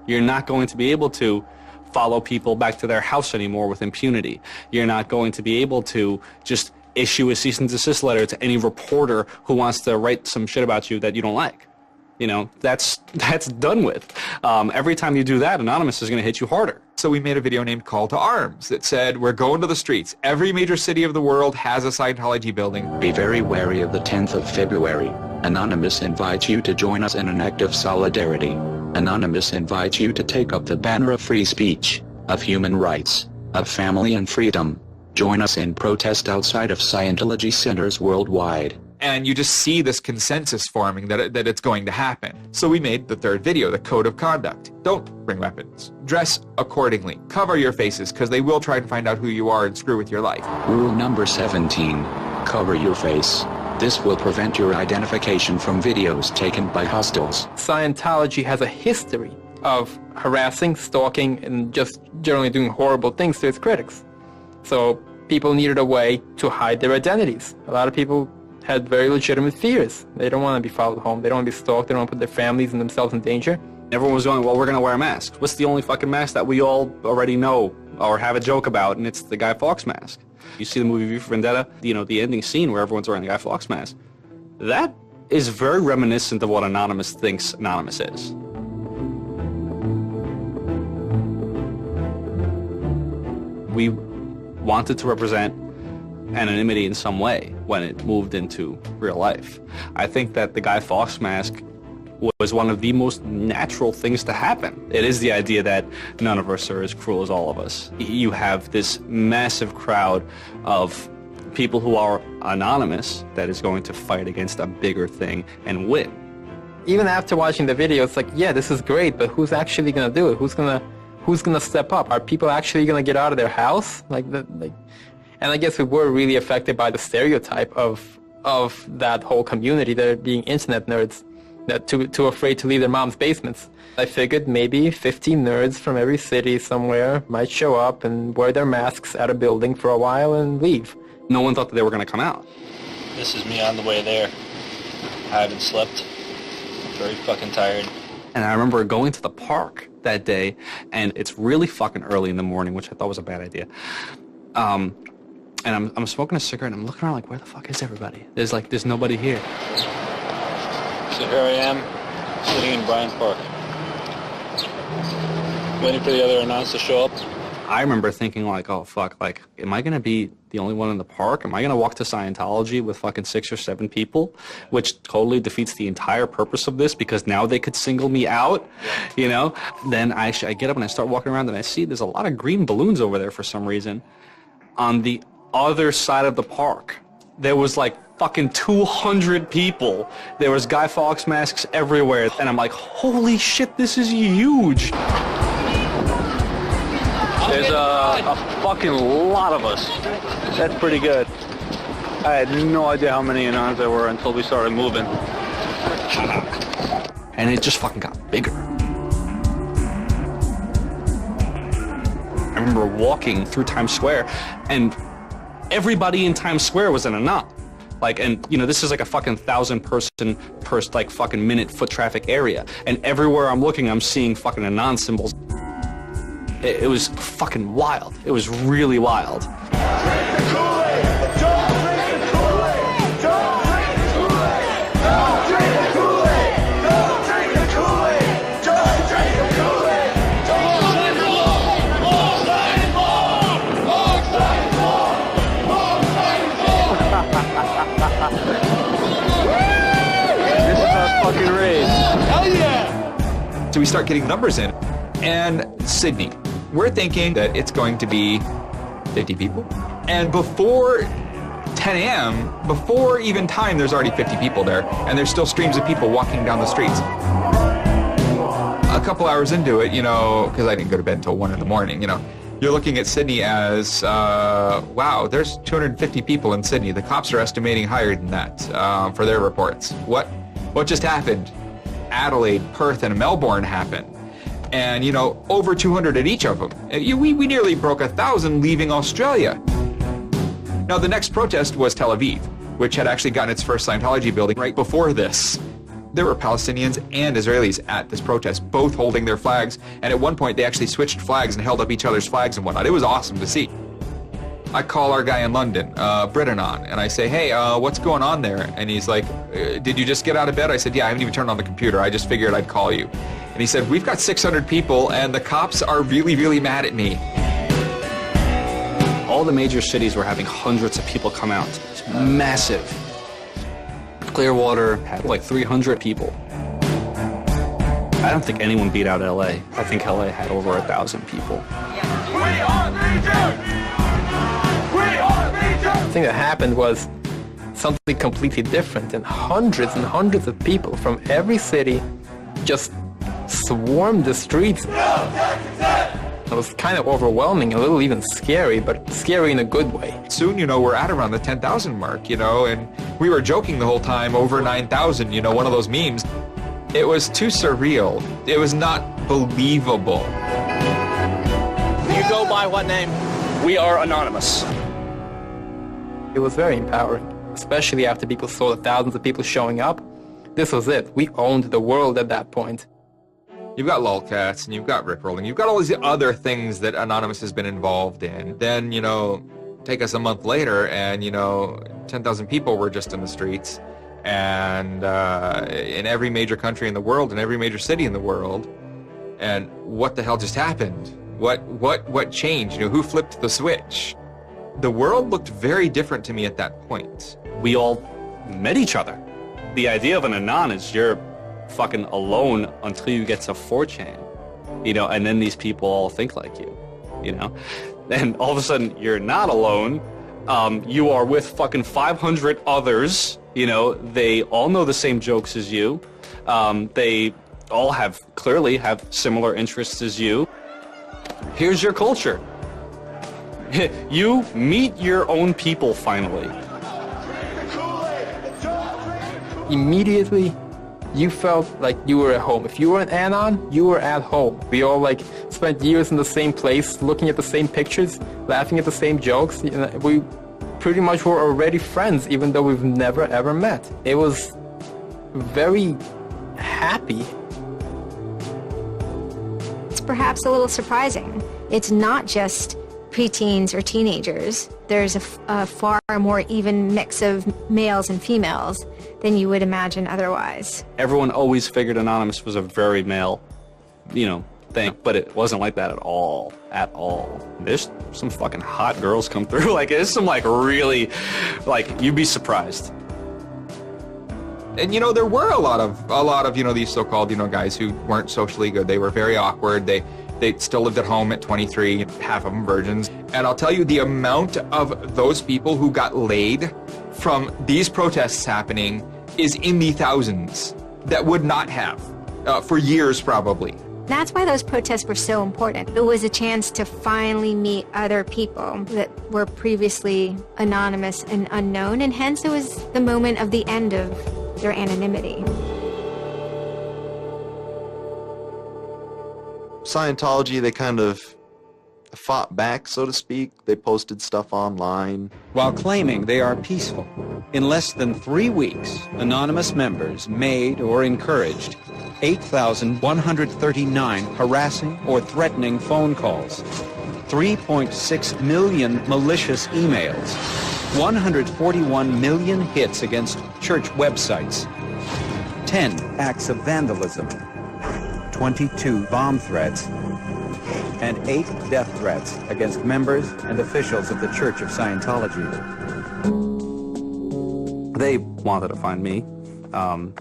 You're not going to be able to follow people back to their house anymore with impunity. You're not going to be able to just issue a cease and desist letter to any reporter who wants to write some shit about you that you don't like. That's done with. Every time you do that, Anonymous is going to hit you harder. So we made a video named Call to Arms that said, we're going to the streets. Every major city of the world has a Scientology building. Be very wary of the 10th of February. Anonymous invites you to join us in an act of solidarity. Anonymous invites you to take up the banner of free speech, of human rights, of family and freedom. Join us in protest outside of Scientology centers worldwide. And you just see this consensus forming that it's going to happen. So we made the third video, the Code of Conduct. Don't bring weapons. Dress accordingly. Cover your faces, because they will try and find out who you are and screw with your life. Rule number 17. Cover your face. This will prevent your identification from videos taken by hostiles. Scientology has a history of harassing, stalking, and just generally doing horrible things to its critics. So people needed a way to hide their identities. A lot of people had very legitimate fears. They don't want to be followed home. They don't want to be stalked. They don't want to put their families and themselves in danger. Everyone was going, well, we're going to wear a mask. What's the only fucking mask that we all already know or have a joke about? And it's the Guy Fawkes mask. You see the movie V for Vendetta, the ending scene where everyone's wearing the Guy Fawkes mask. That is very reminiscent of what Anonymous thinks Anonymous is. We wanted to represent anonymity in some way when it moved into real life. I think that the Guy Fawkes mask was one of the most natural things to happen. It is the idea that none of us are as cruel as all of us. You have this massive crowd of people who are anonymous that is going to fight against a bigger thing and win. Even after watching the video, it's like, yeah, this is great, but who's actually going to do it? Who's gonna step up? Are people actually going to get out of their house? And I guess we were really affected by the stereotype of that whole community, there being internet nerds. too afraid to leave their mom's basements. I figured maybe 50 nerds from every city somewhere might show up and wear their masks at a building for a while and leave. No one thought that they were going to come out. This is me on the way there. I haven't slept. Very fucking tired. And I remember going to the park that day, and it's really fucking early in the morning, which I thought was a bad idea. And I'm smoking a cigarette, and I'm looking around like, where the fuck is everybody? There's nobody here. So here I am, sitting in Bryant Park, waiting for the other announce to show up. I remember thinking like, oh fuck, like, am I gonna be the only one in the park? Am I gonna walk to Scientology with fucking 6 or 7 people? Which totally defeats the entire purpose of this, because now they could single me out, you know? Then I get up and I start walking around, and I see there's a lot of green balloons over there for some reason. On the other side of the park, there was like fucking 200 people. There was Guy Fawkes masks everywhere, and I'm like, holy shit, this is huge. There's a fucking lot of us. That's pretty good. I had no idea how many Anons there were until we started moving. And it just fucking got bigger. I remember walking through Times Square, and everybody in Times Square was an Anon. Like, and you know, this is like a fucking 1,000 person per like fucking minute foot traffic area, and everywhere I'm looking, I'm seeing fucking Anon symbols. It was fucking wild. It was really wild. This is our fucking race. Hell yeah! So we start getting numbers in. And Sydney, we're thinking that it's going to be 50 people. And before 10 a.m., before even time, there's already 50 people there. And there's still streams of people walking down the streets. A couple hours into it, you know, because I didn't go to bed until 1 in the morning, you know, you're looking at Sydney as, wow, there's 250 people in Sydney. The cops are estimating higher than that for their reports. What just happened? Adelaide, Perth, and Melbourne happened. And, you know, over 200 at each of them. We nearly broke 1,000 leaving Australia. Now, the next protest was Tel Aviv, which had actually gotten its first Scientology building right before this. There were Palestinians and Israelis at this protest, both holding their flags, and at one point they actually switched flags and held up each other's flags and whatnot. It was awesome to see. I call our guy in London, Britanon, and I say, hey, what's going on there? And he's like, did you just get out of bed? I said, yeah, I haven't even turned on the computer. I just figured I'd call you. And he said, we've got 600 people, and the cops are really, really mad at me. All the major cities were having hundreds of people come out. It's massive. Clearwater had like 300 people. I don't think anyone beat out LA. I think LA had over 1,000 people. The thing that happened was something completely different, and hundreds of people from every city just swarmed the streets. It was kind of overwhelming, a little even scary, but scary in a good way. Soon, you know, we're at around the 10,000 mark, you know, and we were joking the whole time, over 9,000, you know, one of those memes. It was too surreal. It was not believable. You go by what name? We are Anonymous. It was very empowering, especially after people saw the thousands of people showing up. This was it. We owned the world at that point. You've got lolcats, and you've got rickrolling. You've got all these other things that Anonymous has been involved in. Then, you know, take us a month later, and, you know, 10,000 people were just in the streets. And in every major country in the world, in every major city in the world. And what the hell just happened? What changed? You know, who flipped the switch? The world looked very different to me at that point. We all met each other. The idea of an Anon is you're fucking alone until you get to 4chan, you know, and then these people all think like you know. Then all of a sudden you're not alone. You are with fucking 500 others, you know, they all know the same jokes as you. They all clearly have similar interests as you. Here's your culture. You meet your own people finally. Immediately, you felt like you were at home. If you were an anon, you were at home. We all like spent years in the same place, looking at the same pictures, laughing at the same jokes. You know, we pretty much were already friends, even though we've never ever met. It was very happy. It's perhaps a little surprising. It's not just preteens or teenagers. There's a far more even mix of males and females than you would imagine otherwise. Everyone always figured Anonymous was a very male, thing, but it wasn't like that at all. At all. There's some fucking hot girls come through. Like, there's some really, you'd be surprised. And there were a lot of these so-called guys who weren't socially good. They were very awkward. They still lived at home at 23, half of them virgins. And I'll tell you, the amount of those people who got laid from these protests happening is in the thousands that would not have for years probably. That's why those protests were so important. It was a chance to finally meet other people that were previously anonymous and unknown, and hence it was the moment of the end of their anonymity. Scientology, they kind of fought back, so to speak. They posted stuff online. While claiming they are peaceful, in less than 3 weeks, anonymous members made or encouraged 8,139 harassing or threatening phone calls, 3.6 million malicious emails, 141 million hits against church websites, 10 acts of vandalism, 22 bomb threats, and 8 death threats against members and officials of the Church of Scientology. They wanted to find me.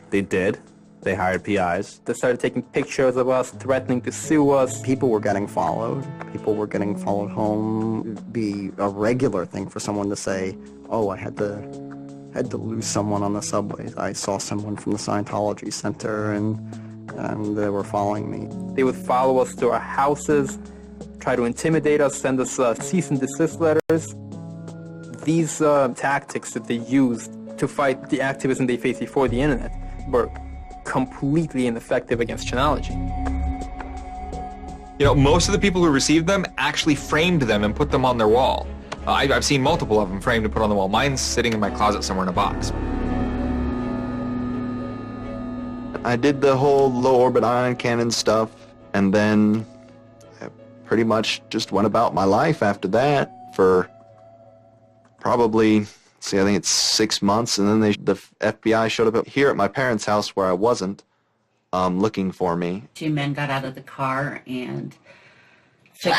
They did. They hired PIs. They started taking pictures of us, threatening to sue us. People were getting followed. People were getting followed home. It'd be a regular thing for someone to say, oh, I had to lose someone on the subway. I saw someone from the Scientology Center, and they were following me. They would follow us to our houses, try to intimidate us, send us cease and desist letters. These tactics that they used to fight the activism they faced before the internet were completely ineffective against Chanology. Most of the people who received them actually framed them and put them on their wall. I've seen multiple of them framed and put on the wall. Mine's sitting in my closet somewhere in a box. I did the whole low orbit ion cannon stuff, and then I pretty much just went about my life after that for probably, I think it's 6 months, and then the FBI showed up here at my parents' house where I wasn't, looking for me. 2 men got out of the car and took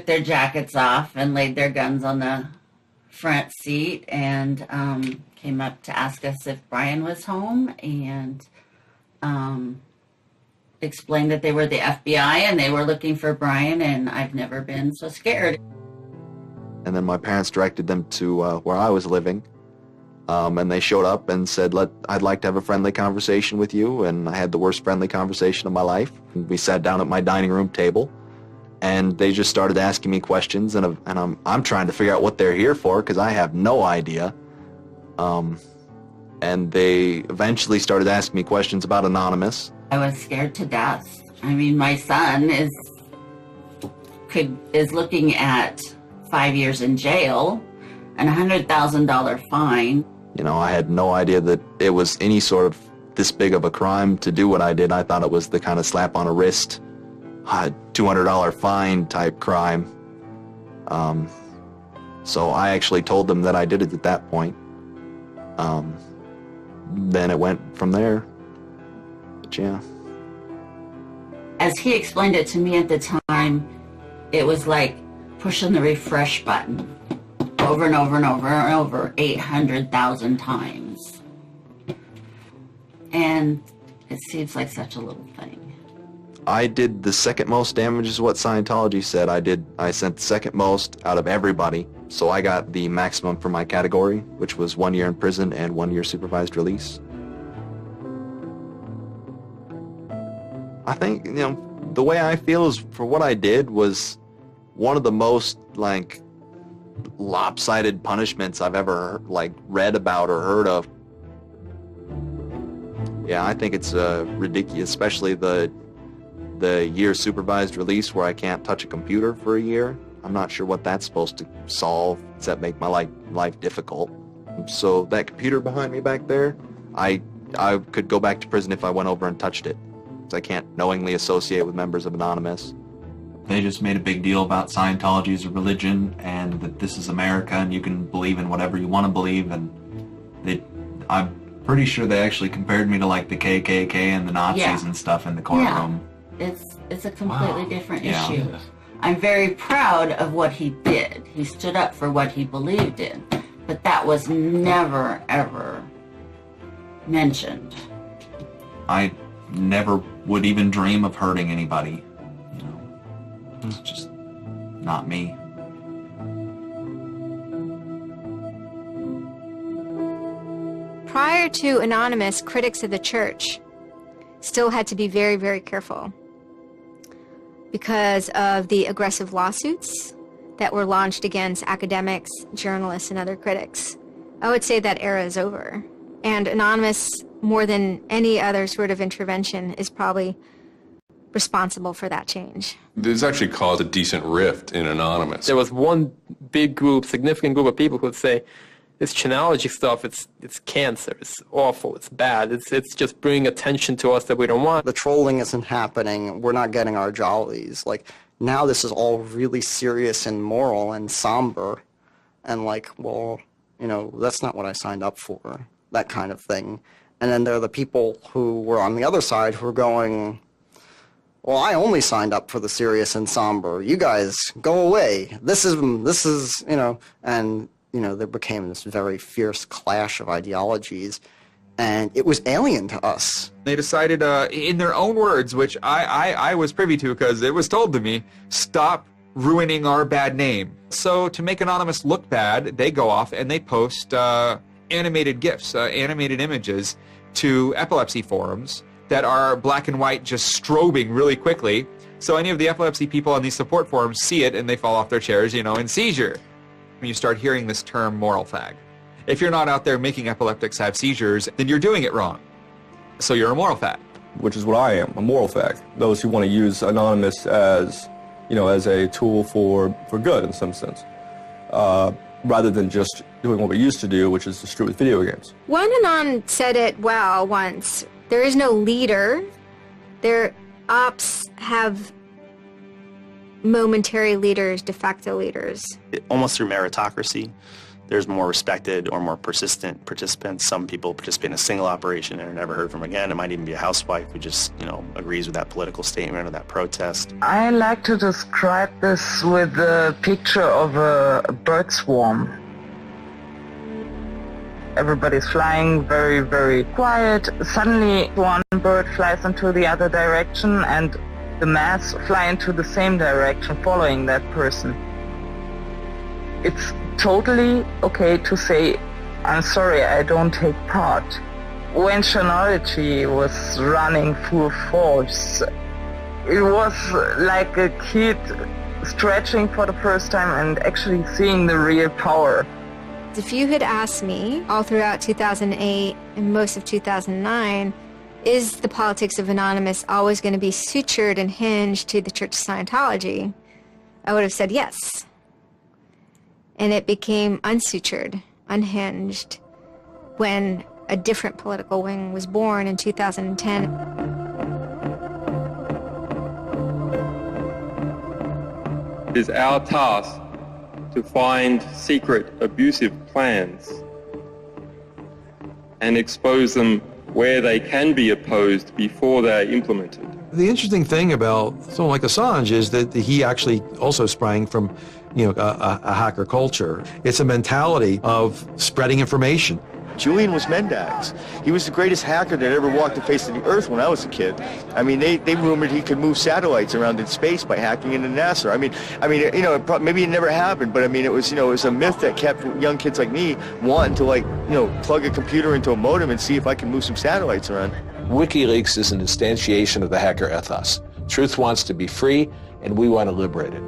their jackets off and laid their guns on the front seat and came up to ask us if Brian was home and explained that they were the FBI and they were looking for Brian, and I've never been so scared. And then my parents directed them to where I was living, and they showed up and said, I'd like to have a friendly conversation with you, and I had the worst friendly conversation of my life. And we sat down at my dining room table, and they just started asking me questions, and I'm trying to figure out what they're here for, because I have no idea. And they eventually started asking me questions about Anonymous. I was scared to death. I mean, my son is looking at 5 years in jail and a $100,000 fine. I had no idea that it was any sort of this big of a crime to do what I did. I thought it was the kind of slap on a wrist, $200 fine type crime. So I actually told them that I did it at that point. Then it went from there. But yeah. As he explained it to me at the time, it was like pushing the refresh button over and over and over and over 800,000 times. And it seems like such a little thing. I did the second most damage is what Scientology said. I sent the second most out of everybody. So I got the maximum for my category, which was 1 year in prison and 1 year supervised release. I think, the way I feel is for what I did was one of the most, lopsided punishments I've ever, read about or heard of. Yeah, I think it's ridiculous, especially the year supervised release where I can't touch a computer for a year. I'm not sure what that's supposed to solve, except make my life difficult. So that computer behind me back there, I could go back to prison if I went over and touched it. I can't knowingly associate with members of Anonymous. They just made a big deal about Scientology as a religion and that this is America and you can believe in whatever you want to believe. And I'm pretty sure they actually compared me to like the KKK and the Nazis and stuff in the courtroom. Yeah, it's a completely different issue. I'm very proud of what he did. He stood up for what he believed in, but that was never, ever mentioned. I never would even dream of hurting anybody. You know, it's just not me. Prior to Anonymous, critics of the church still had to be very, very careful because of the aggressive lawsuits that were launched against academics, journalists, and other critics. I would say that era is over. And Anonymous, more than any other sort of intervention, is probably responsible for that change. This actually caused a decent rift in Anonymous. There was one big group, significant group of people who would say, this Chinology stuff, it's cancer, it's awful, it's bad, it's just bringing attention to us that we don't want. The trolling isn't happening, we're not getting our jollies. Like, now this is all really serious and moral and somber, and like, well, you know, that's not what I signed up for, that kind of thing. And then there are the people who were on the other side who are going, well, I only signed up for the serious and somber. You guys, go away. This is, you know, and, you know, there became this very fierce clash of ideologies, and it was alien to us. They decided, in their own words, which I was privy to because it was told to me, stop ruining our bad name. So to make Anonymous look bad, they go off and they post animated GIFs, animated images to epilepsy forums that are black and white just strobing really quickly. So any of the epilepsy people on these support forums see it and they fall off their chairs, you know, in seizure. You start hearing this term moral fag. If you're not out there making epileptics have seizures, then you're doing it wrong. So you're a moral fag. Which is what I am, a moral fag. Those who want to use Anonymous as, you know, as a tool for good in some sense, rather than just doing what we used to do, which is distribute video games. One Anon said it well once. There is no leader. Their ops have momentary leaders, de facto leaders. Almost through meritocracy, there's more respected or more persistent participants. Some people participate in a single operation and are never heard from again. It might even be a housewife who just, you know, agrees with that political statement or that protest. I like to describe this with a picture of a bird swarm. Everybody's flying very, very quiet. Suddenly one bird flies into the other direction and the mass fly into the same direction following that person. It's totally okay to say, I'm sorry, I don't take part. When Chinology was running full force, it was like a kid stretching for the first time and actually seeing the real power. If you had asked me all throughout 2008 and most of 2009, is the politics of Anonymous always going to be sutured and hinged to the Church of Scientology? I would have said yes. And it became unsutured, unhinged, when a different political wing was born in 2010. It is our task to find secret abusive plans and expose them where they can be opposed before they're implemented. The interesting thing about someone like Assange is that he actually also sprang from, you know, a hacker culture. It's a mentality of spreading information. Julian was Mendax. He was the greatest hacker that ever walked the face of the earth when I was a kid. I mean, they rumored he could move satellites around in space by hacking into NASA. I mean, you know, maybe it never happened, but I mean, it was, you know, it was a myth that kept young kids like me wanting to, like, you know, plug a computer into a modem and see if I can move some satellites around. WikiLeaks is an instantiation of the hacker ethos. Truth wants to be free, and we want to liberate it.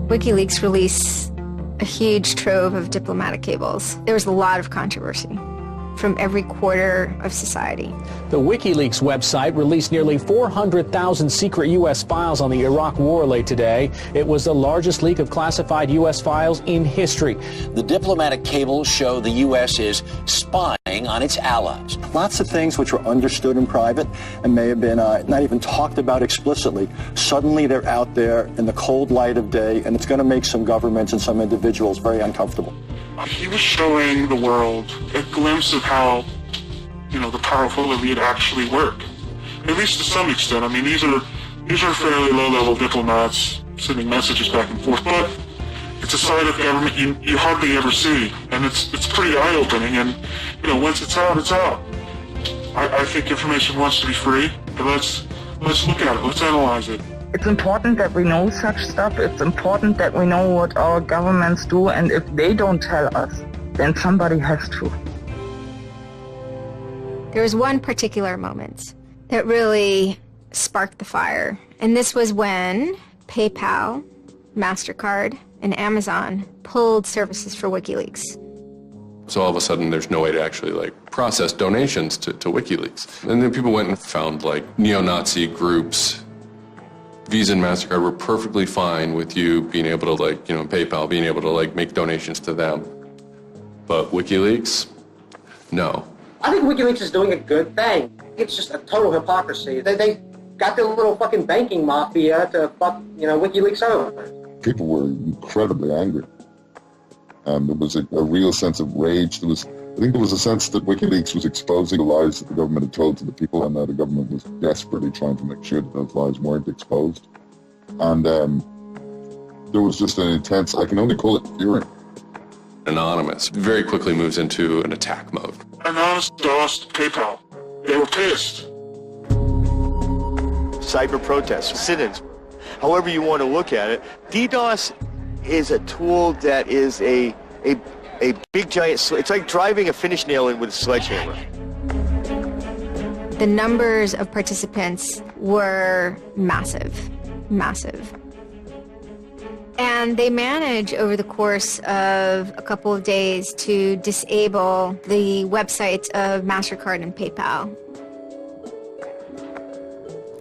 WikiLeaks released a huge trove of diplomatic cables. There was a lot of controversy from every quarter of society. The WikiLeaks website released nearly 400,000 secret U.S. files on the Iraq War late today. It was the largest leak of classified U.S. files in history. The diplomatic cables show the U.S. is spying on its allies. Lots of things which were understood in private and may have been not even talked about explicitly. Suddenly they're out there in the cold light of day, and it's going to make some governments and some individuals very uncomfortable. He was showing the world a glimpse of how, the powerful elite actually work. At least to some extent. I mean, these are fairly low-level diplomats sending messages back and forth, but it's a side of government you hardly ever see, and it's pretty eye-opening. And once it's out, it's out. I think information wants to be free, but let's look at it. Let's analyze it. It's important that we know such stuff. It's important that we know what our governments do, and if they don't tell us, then somebody has to. There was one particular moment that really sparked the fire, and this was when PayPal, MasterCard, and Amazon pulled services for WikiLeaks. So all of a sudden there's no way to actually process donations to WikiLeaks. And then people went and found neo-Nazi groups. Visa and MasterCard were perfectly fine with you being able to PayPal, being able to make donations to them. But WikiLeaks? No. I think WikiLeaks is doing a good thing. It's just a total hypocrisy. They got their little fucking banking mafia to fuck, WikiLeaks over. People were incredibly angry. There was a real sense of rage. I think there was a sense that WikiLeaks was exposing the lies that the government had told to the people, and that the government was desperately trying to make sure that those lies weren't exposed. And there was just an intense, I can only call it fury. Anonymous very quickly moves into an attack mode. Anonymous DOSed PayPal. They were pissed. Cyber protests, sit-ins, however you want to look at it. DDoS is a tool that is a big giant, it's like driving a finish nail in with a sledgehammer. The numbers of participants were massive. And they managed over the course of a couple of days to disable the websites of MasterCard and PayPal.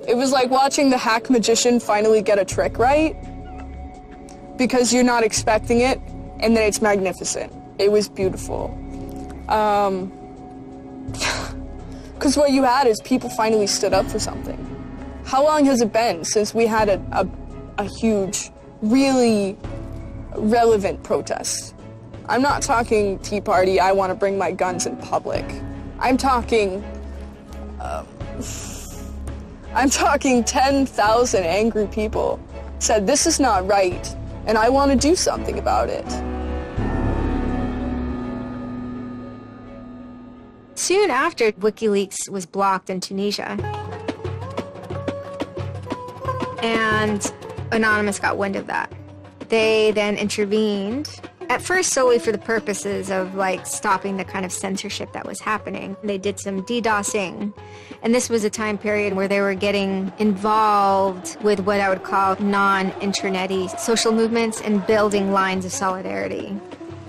It was like watching the hack magician finally get a trick right, because you're not expecting it, and then it's magnificent. It was beautiful. Because what you had is people finally stood up for something. How long has it been since we had a huge, really relevant protest? I'm not talking Tea Party, I want to bring my guns in public. I'm talking 10,000 angry people said this is not right, and I want to do something about it. Soon after, WikiLeaks was blocked in Tunisia. And Anonymous got wind of that. They then intervened, at first solely for the purposes of stopping the kind of censorship that was happening. They did some DDoSing, and this was a time period where they were getting involved with what I would call non-internet-y social movements and building lines of solidarity.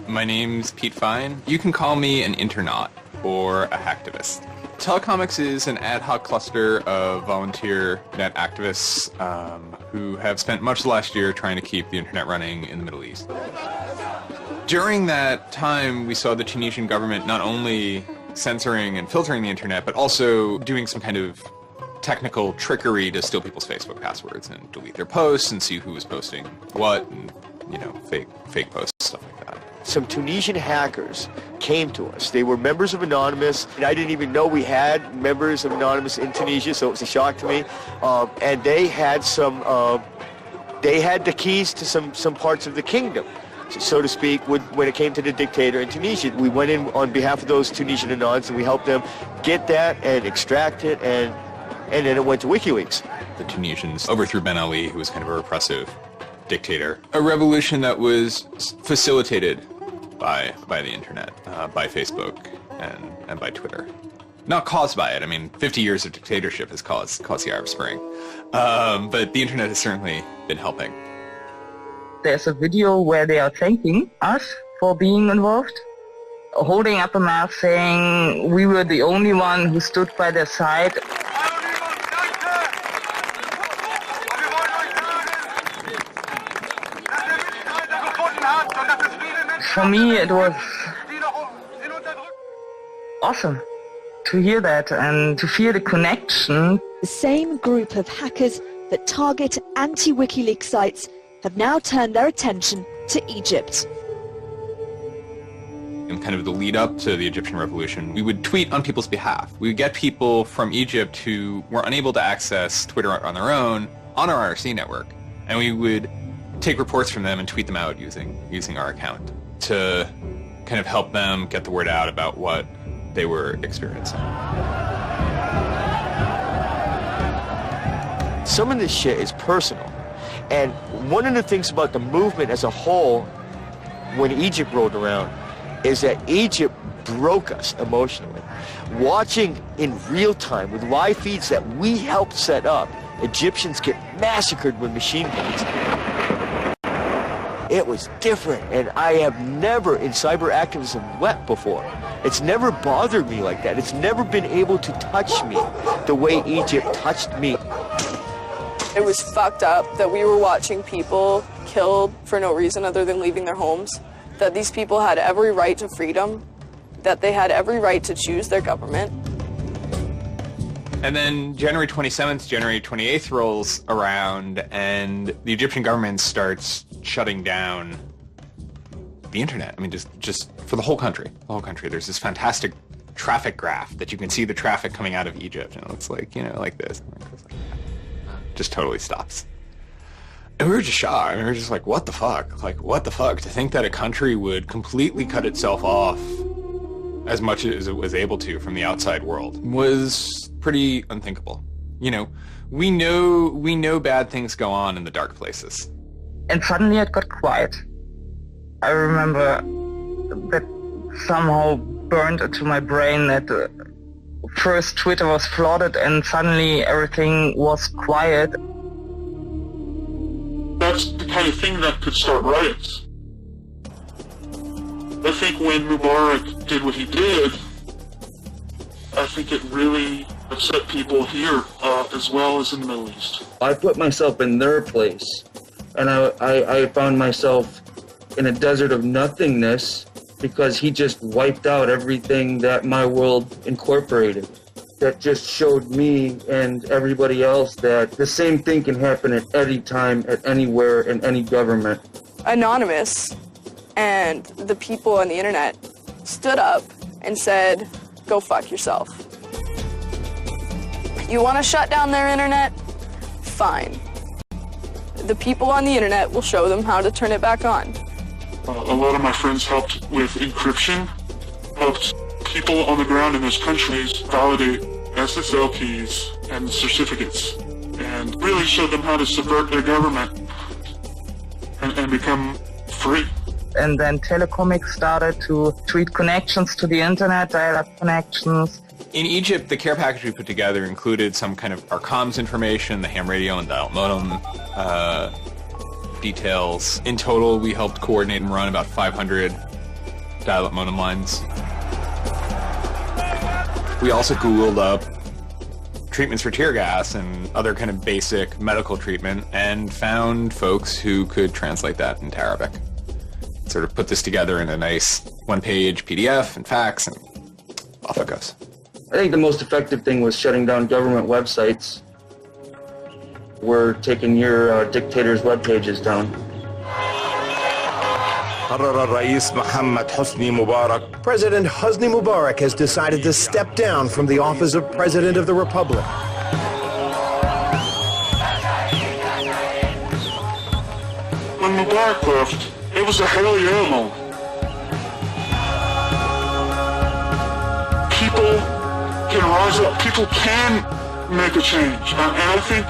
My name's Pete Fine. You can call me an internaut or a hacktivist. Telecomics is an ad hoc cluster of volunteer net activists who have spent much of the last year trying to keep the internet running in the Middle East. During that time, we saw the Tunisian government not only censoring and filtering the internet, but also doing some kind of technical trickery to steal people's Facebook passwords and delete their posts and see who was posting what, and fake posts, stuff like that. Some Tunisian hackers came to us. They were members of Anonymous, and I didn't even know we had members of Anonymous in Tunisia, so it was a shock to me. And they had the keys to some parts of the kingdom, so to speak, when it came to the dictator in Tunisia. We went in on behalf of those Tunisian Anons, and we helped them get that and extract it, and then it went to WikiLeaks. The Tunisians overthrew Ben Ali, who was kind of a repressive dictator. A revolution that was facilitated by the internet, by Facebook and by Twitter. Not caused by it. I mean, 50 years of dictatorship has caused the Arab Spring. But the internet has certainly been helping. There's a video where they are thanking us for being involved. holding up a map saying we were the only one who stood by their side. For me, it was awesome to hear that and to feel the connection. The same group of hackers that target anti-WikiLeaks sites have now turned their attention to Egypt. In kind of the lead up to the Egyptian revolution, we would tweet on people's behalf. We would get people from Egypt who were unable to access Twitter on their own on our IRC network, and we would take reports from them and tweet them out using our account to kind of help them get the word out about what they were experiencing. Some of this shit is personal. And one of the things about the movement as a whole, when Egypt rolled around, is that Egypt broke us emotionally. Watching in real time with live feeds that we helped set up, Egyptians get massacred with machine guns. It was different, and I have never in cyber activism wept before. It's never bothered me like that. It's never been able to touch me the way Egypt touched me. It was fucked up that we were watching people killed for no reason other than leaving their homes, that these people had every right to freedom, that they had every right to choose their government. And then January 27th, January 28th rolls around, and the Egyptian government starts shutting down the internet. I mean, just for the whole country. The whole country. There's this fantastic traffic graph that you can see the traffic coming out of Egypt, and it looks like, like this. Just totally stops. And we were just shocked. We were just like, what the fuck? Like, what the fuck? To think that a country would completely cut itself off as much as it was able to from the outside world was pretty unthinkable. We know bad things go on in the dark places. And suddenly it got quiet. I remember that somehow burned into my brain that first Twitter was flooded and suddenly everything was quiet. That's the kind of thing that could start riots. I think when Mubarak did what he did, I think it really upset people here as well as in the Middle East. I put myself in their place, and I found myself in a desert of nothingness because he just wiped out everything that my world incorporated. That just showed me and everybody else that the same thing can happen at any time, at anywhere, in any government. Anonymous and the people on the internet stood up and said, go fuck yourself. You want to shut down their internet? Fine. The people on the internet will show them how to turn it back on. A lot of my friends helped with encryption, helped people on the ground in those countries validate SSL keys and certificates, and really showed them how to subvert their government and become free. And then Telecomics started to tweet connections to the internet, dial-up connections. In Egypt, the care package we put together included some kind of our comms information, the ham radio and dial-up modem details. In total, we helped coordinate and run about 500 dial-up modem lines. We also Googled up treatments for tear gas and other kind of basic medical treatment and found folks who could translate that into Arabic. Sort of put this together in a nice one-page PDF and fax, and off it goes. I think the most effective thing was shutting down government websites. We're taking your dictator's web pages down. President Hosni Mubarak has decided to step down from the office of President of the Republic. When Mubarak left, it was a hell yeah moment. People can rise up. People can make a change. And I think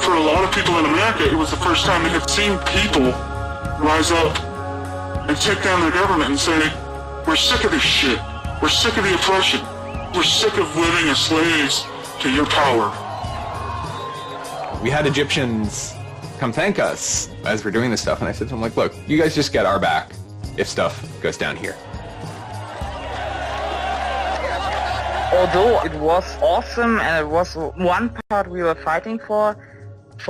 for a lot of people in America, it was the first time they had seen people rise up and take down their government and say, we're sick of this shit. We're sick of the oppression. We're sick of living as slaves to your power. We had Egyptians come thank us as we're doing this stuff, and I said to them, like, look, you guys just get our back if stuff goes down here. Although it was awesome and it was one part we were fighting for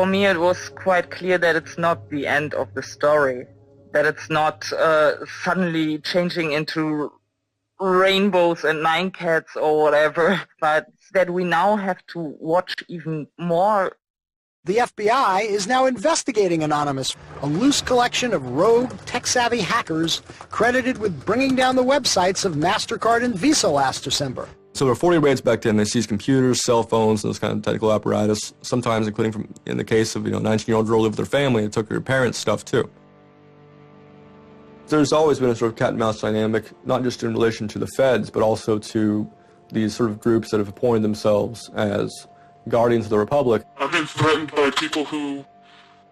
me it was quite clear that it's not the end of the story. That it's not suddenly changing into rainbows and 9 cats or whatever, but that we now have to watch even more. The FBI is now investigating Anonymous, a loose collection of rogue, tech-savvy hackers credited with bringing down the websites of MasterCard and Visa last December. So there were 40 raids back then. They seized computers, cell phones, those kind of technical apparatus, sometimes including in the case of, a 19-year-old girl who lived with her family, it took her parents' stuff too. There's always been a sort of cat and mouse dynamic, not just in relation to the feds, but also to these sort of groups that have appointed themselves as guardians of the Republic. I've been threatened by people who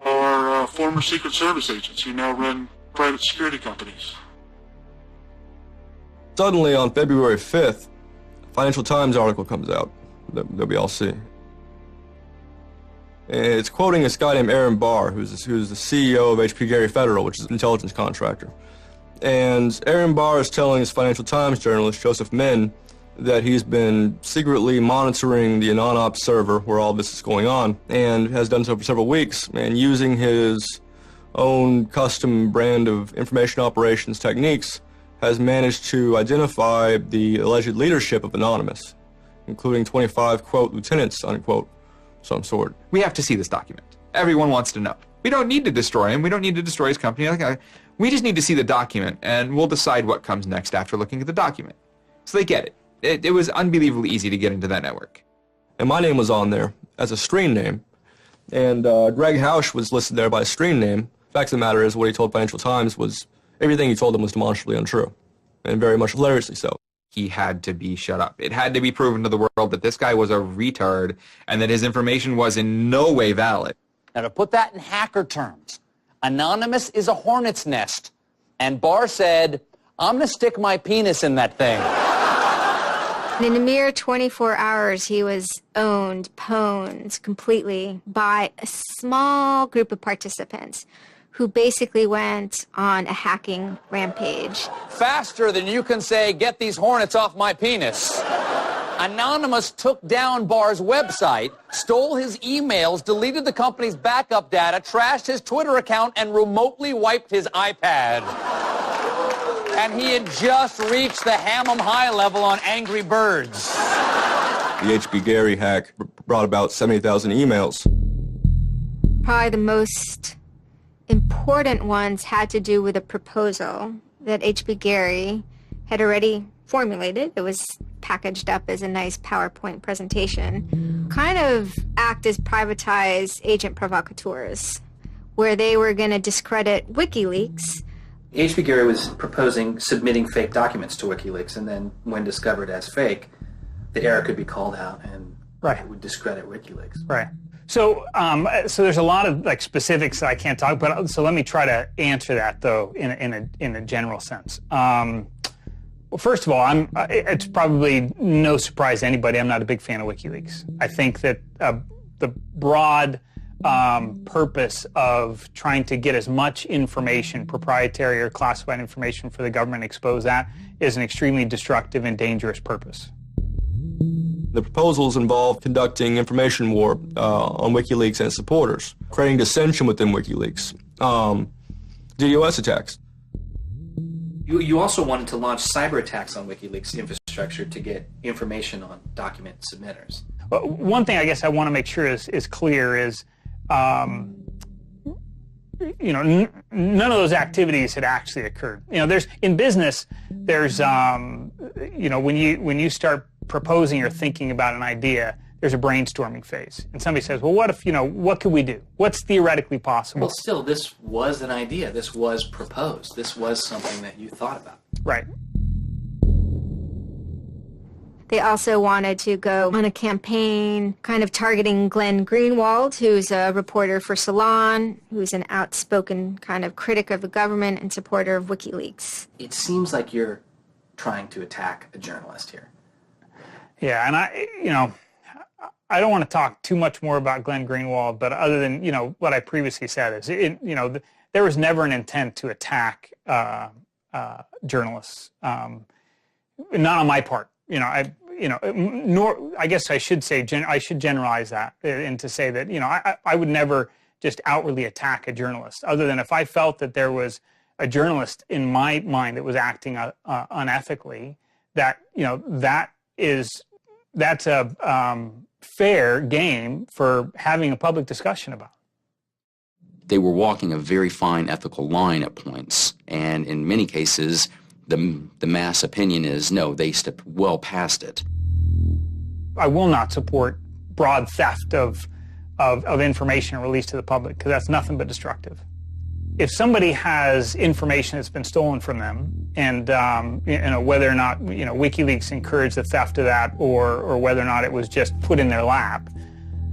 are former Secret Service agents who now run private security companies. Suddenly, on February 5th, a Financial Times article comes out that we all see. It's quoting this guy named Aaron Barr, who's the CEO of HP Gary Federal, which is an intelligence contractor. And Aaron Barr is telling his Financial Times journalist, Joseph Min, that he's been secretly monitoring the AnonOps server where all this is going on, and has done so for several weeks, and using his own custom brand of information operations techniques, has managed to identify the alleged leadership of Anonymous, including 25, quote, lieutenants, unquote, some sort. We have to see this document. Everyone wants to know. We don't need to destroy him. We don't need to destroy his company. We just need to see the document, and we'll decide what comes next after looking at the document. So they get it. It was unbelievably easy to get into that network. And my name was on there as a screen name, and Greg Hausch was listed there by a screen name. The fact of the matter is, what he told Financial Times was, everything he told them was demonstrably untrue, and very much hilariously so. He had to be shut up. It had to be proven to the world that this guy was a retard and that his information was in no way valid. Now, to put that in hacker terms, Anonymous is a hornet's nest, and Barr said, I'm going to stick my penis in that thing. In a mere 24 hours, he was owned, pwned completely by a small group of participants who basically went on a hacking rampage. Faster than you can say, get these hornets off my penis. Anonymous took down Barr's website, stole his emails, deleted the company's backup data, trashed his Twitter account, and remotely wiped his iPad. And he had just reached the Hammam High level on Angry Birds. The HB Gary hack brought about 70,000 emails. Probably the most important ones had to do with a proposal that HB Gary had already formulated. It was packaged up as a nice PowerPoint presentation. Kind of act as privatized agent provocateurs, where they were going to discredit WikiLeaks. HB Gary was proposing submitting fake documents to WikiLeaks, and then when discovered as fake, the error could be called out and it would discredit WikiLeaks. Right. So, so there's a lot of specifics that I can't talk about. So let me try to answer that though in a general sense. Well, first of all, it's probably no surprise to anybody. I'm not a big fan of WikiLeaks. I think that the broad purpose of trying to get as much information, proprietary or classified information for the government, expose that, is an extremely destructive and dangerous purpose. The proposals involve conducting information war on WikiLeaks and its supporters, creating dissension within WikiLeaks, DDoS attacks. You also wanted to launch cyber attacks on WikiLeaks infrastructure to get information on document submitters. Well, one thing I guess I want to make sure is clear is, none of those activities had actually occurred. In business, there's, when you start proposing or thinking about an idea, there's a brainstorming phase. And somebody says, well, what if, what could we do? What's theoretically possible? Well, still, this was an idea. This was proposed. This was something that you thought about. Right. They also wanted to go on a campaign kind of targeting Glenn Greenwald, who's a reporter for Salon, who's an outspoken kind of critic of the government and supporter of WikiLeaks. It seems like you're trying to attack a journalist here. Yeah, and I don't want to talk too much more about Glenn Greenwald, but other than, what I previously said is, there was never an intent to attack journalists, not on my part. nor I guess I should say I should generalize that and to say that I would never just outwardly attack a journalist, other than if I felt that there was a journalist in my mind that was acting unethically. That's a fair game for having a public discussion about. They were walking a very fine ethical line at points, and in many cases, the mass opinion is, no, they stepped well past it. I will not support broad theft of information released to the public, because that's nothing but destructive. If somebody has information that's been stolen from them, and whether or not WikiLeaks encouraged the theft of that, or whether or not it was just put in their lap,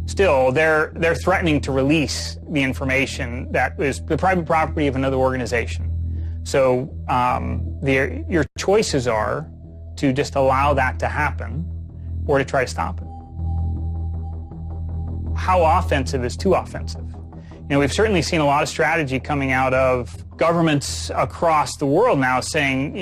still they're threatening to release the information that is the private property of another organization. So your choices are to just allow that to happen, or to try to stop it. How offensive is too offensive? We've certainly seen a lot of strategy coming out of governments across the world now saying,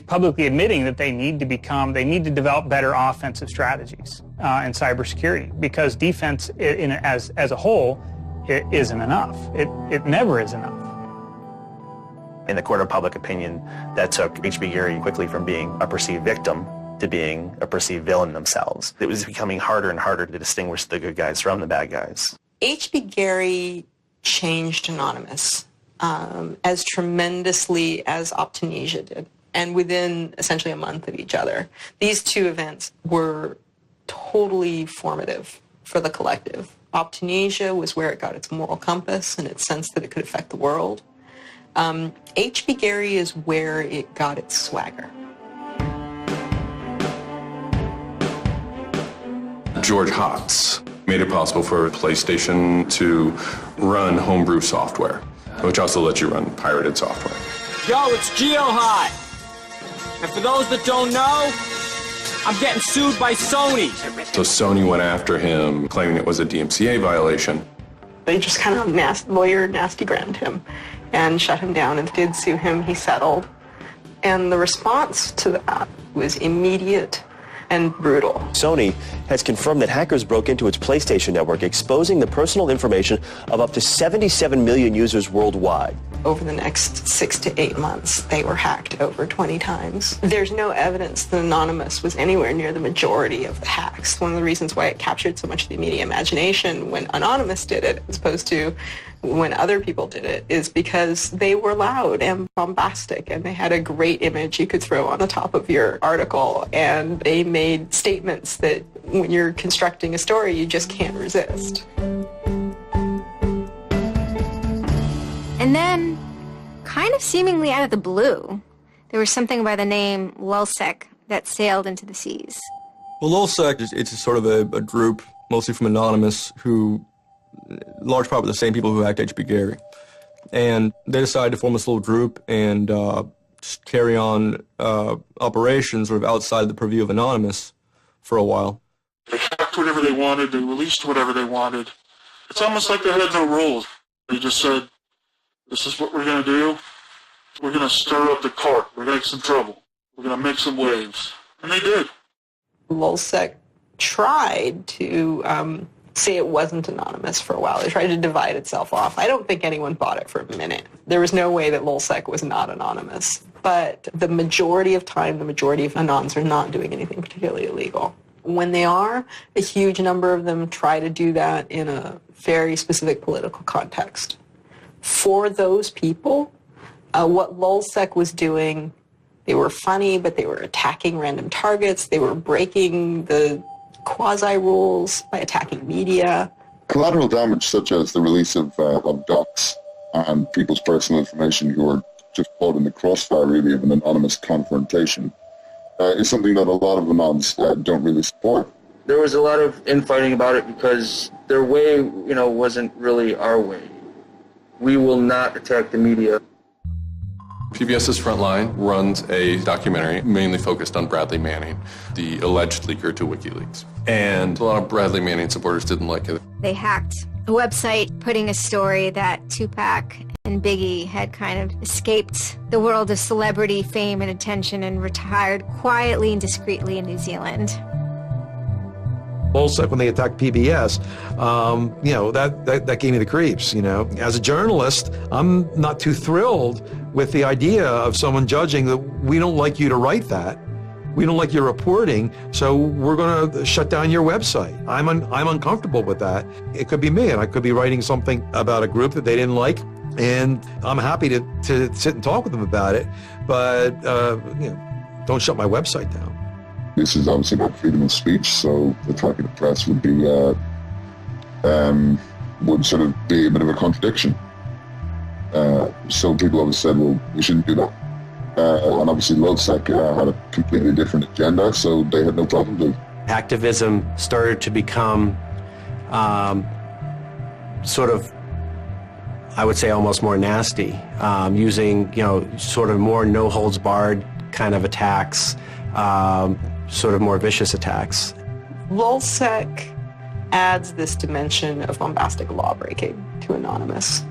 publicly admitting that they need to develop better offensive strategies in cybersecurity, because defense as a whole, it isn't enough. It never is enough. In the court of public opinion, that took H.B. Gary quickly from being a perceived victim to being a perceived villain themselves. It was becoming harder and harder to distinguish the good guys from the bad guys. H.B. Gary changed Anonymous as tremendously as Optinesia did, and within essentially a month of each other. These two events were totally formative for the collective. Optinesia was where it got its moral compass and its sense that it could affect the world. H.B. Gary is where it got its swagger. George Hotz made it possible for PlayStation to run homebrew software, which also lets you run pirated software. Yo, it's GeoHot! And for those that don't know, I'm getting sued by Sony. So Sony went after him, claiming it was a DMCA violation. They just kind of nasty-grammed him and shut him down, and did sue him. He settled. And the response to that was immediate and brutal. Sony has confirmed that hackers broke into its PlayStation network, exposing the personal information of up to 77 million users worldwide. Over the next 6 to 8 months, they were hacked over 20 times. There's no evidence that Anonymous was anywhere near the majority of the hacks. One of the reasons why it captured so much of the media imagination when Anonymous did it, as opposed to when other people did it, is because they were loud and bombastic, and they had a great image you could throw on the top of your article, and they made statements that when you're constructing a story, you just can't resist. And then, kind of seemingly out of the blue, there was something by the name Lulzsec that sailed into the seas. Well, Lulzsec, it's sort of a group, mostly from Anonymous, who, large part of the same people who hacked H.B. Gary. And they decided to form this little group and just carry on operations sort of outside the purview of Anonymous for a while. They hacked whatever they wanted, they released whatever they wanted. It's almost like they had no rules. They just said, this is what we're going to do. We're going to stir up the cart. We're going to make some trouble. We're going to make some waves. And they did. Lulzsec tried to say it wasn't Anonymous for a while. They tried to divide itself off. I don't think anyone bought it for a minute. There was no way that Lulzsec was not Anonymous. But the majority of time, the majority of Anons are not doing anything particularly illegal. When they are, a huge number of them try to do that in a very specific political context. For those people, what Lulzsec was doing, they were funny, but they were attacking random targets. They were breaking the quasi-rules by attacking media. Collateral damage such as the release of docs and people's personal information who are just caught in the crossfire really of an anonymous confrontation is something that a lot of Anons don't really support. There was a lot of infighting about it because their way, wasn't really our way. We will not attack the media. PBS's Frontline runs a documentary mainly focused on Bradley Manning, the alleged leaker to WikiLeaks. And a lot of Bradley Manning supporters didn't like it. They hacked a website putting a story that Tupac and Biggie had kind of escaped the world of celebrity fame and attention and retired quietly and discreetly in New Zealand. LulzSec when they attacked PBS, you know, that gave me the creeps, you know. As a journalist, I'm not too thrilled with the idea of someone judging that we don't like you to write that. We don't like your reporting, so we're going to shut down your website. I'm uncomfortable with that. It could be me, and I could be writing something about a group that they didn't like, and I'm happy to sit and talk with them about it, but you know, don't shut my website down. This is obviously about freedom of speech, so attacking the press would be would sort of be a bit of a contradiction. So people always said, well, we shouldn't do that. And obviously LulzSec had a completely different agenda, so they had no problem doing it. Activism started to become sort of, I would say, almost more nasty, using, you know, sort of more no-holds-barred kind of attacks, sort of more vicious attacks. LulzSec adds this dimension of bombastic lawbreaking to Anonymous.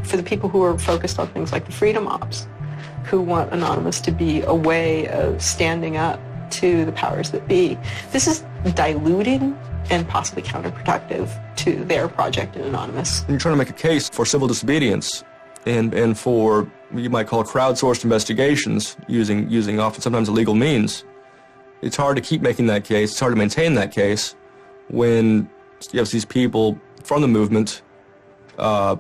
For the people who are focused on things like the freedom ops, who want Anonymous to be a way of standing up to the powers that be, this is diluting and possibly counterproductive to their project in Anonymous. And you're trying to make a case for civil disobedience and for what you might call crowdsourced investigations using often sometimes illegal means. It's hard to keep making that case. It's hard to maintain that case when you have these people from the movement fucking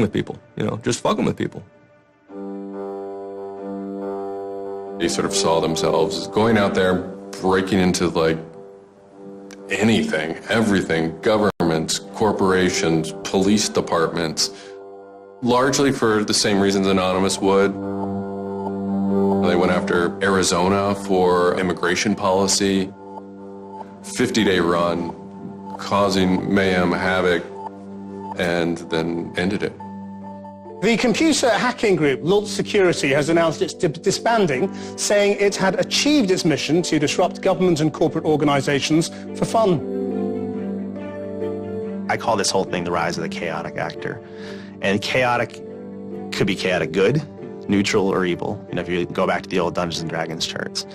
with people, you know, just fucking with people. They sort of saw themselves as going out there, breaking into like anything, everything, governments, corporations, police departments, largely for the same reasons Anonymous would. They went after Arizona for immigration policy, 50-day run, causing mayhem, havoc, and then ended it. The computer hacking group Lulz Security has announced its disbanding, saying it had achieved its mission to disrupt government and corporate organizations for fun. I call this whole thing the rise of the chaotic actor. And chaotic could be chaotic good, neutral, or evil. You know, if you go back to the old Dungeons and Dragons charts.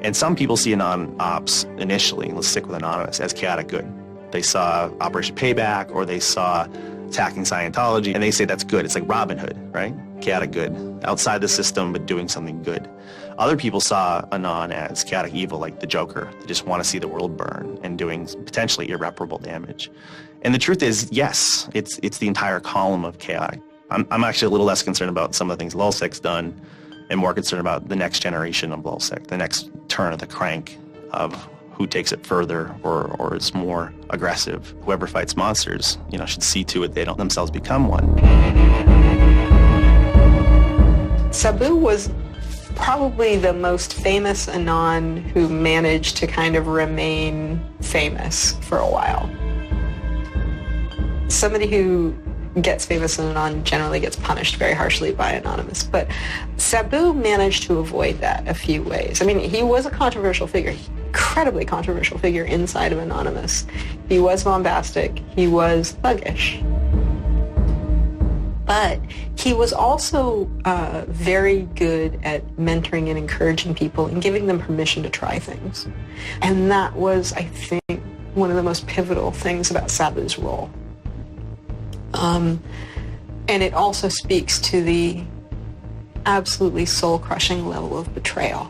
And some people see Anon-Ops initially, let's stick with Anonymous, as chaotic good. They saw Operation Payback, or they saw attacking Scientology, and they say that's good. It's like Robin Hood, right? Chaotic good. Outside the system, but doing something good. Other people saw Anon as chaotic evil, like the Joker. They just want to see the world burn and doing potentially irreparable damage. And the truth is, yes, it's the entire column of chaotic. I'm actually a little less concerned about some of the things LulzSec's done and more concerned about the next generation of LulzSec, the next turn of the crank of who takes it further or is more aggressive. Whoever fights monsters, you know, should see to it they don't themselves become one. Sabu was probably the most famous Anon who managed to kind of remain famous for a while. Somebody who gets famous in Anon generally gets punished very harshly by Anonymous, but Sabu managed to avoid that a few ways. I mean, he was a controversial figure, incredibly controversial figure inside of Anonymous. He was bombastic, he was thuggish. But he was also very good at mentoring and encouraging people and giving them permission to try things. And that was, I think, one of the most pivotal things about Sabu's role. And it also speaks to the absolutely soul-crushing level of betrayal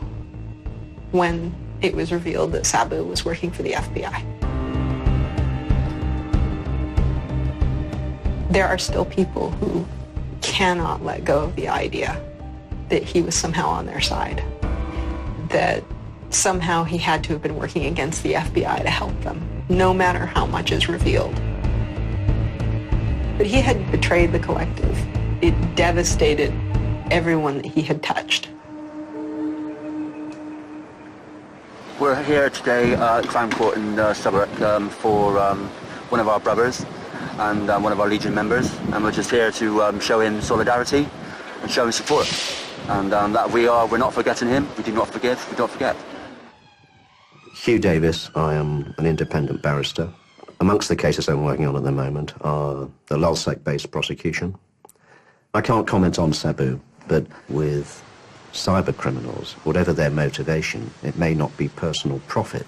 when it was revealed that Sabu was working for the FBI. There are still people who cannot let go of the idea that he was somehow on their side, that somehow he had to have been working against the FBI to help them, no matter how much is revealed. But he had betrayed the collective. It devastated everyone that he had touched. We're here today at Crown Court in Southwark for one of our brothers and one of our Legion members, and we're just here to show him solidarity and show him support. And that we're not forgetting him. We do not forgive. We don't forget. Hugh Davis. I am an independent barrister. Amongst the cases I'm working on at the moment are the LulzSec-based prosecution. I can't comment on Sabu, but with cyber criminals, whatever their motivation, it may not be personal profit,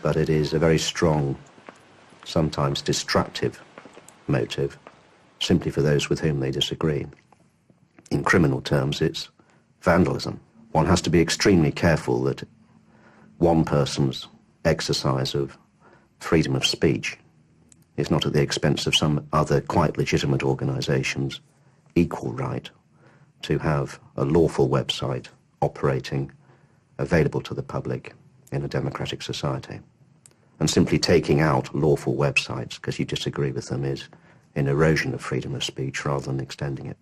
but it is a very strong, sometimes destructive motive, simply for those with whom they disagree. In criminal terms, it's vandalism. One has to be extremely careful that one person's exercise of freedom of speech is not at the expense of some other quite legitimate organisation's equal right to have a lawful website operating, available to the public in a democratic society. And simply taking out lawful websites because you disagree with them is an erosion of freedom of speech rather than extending it.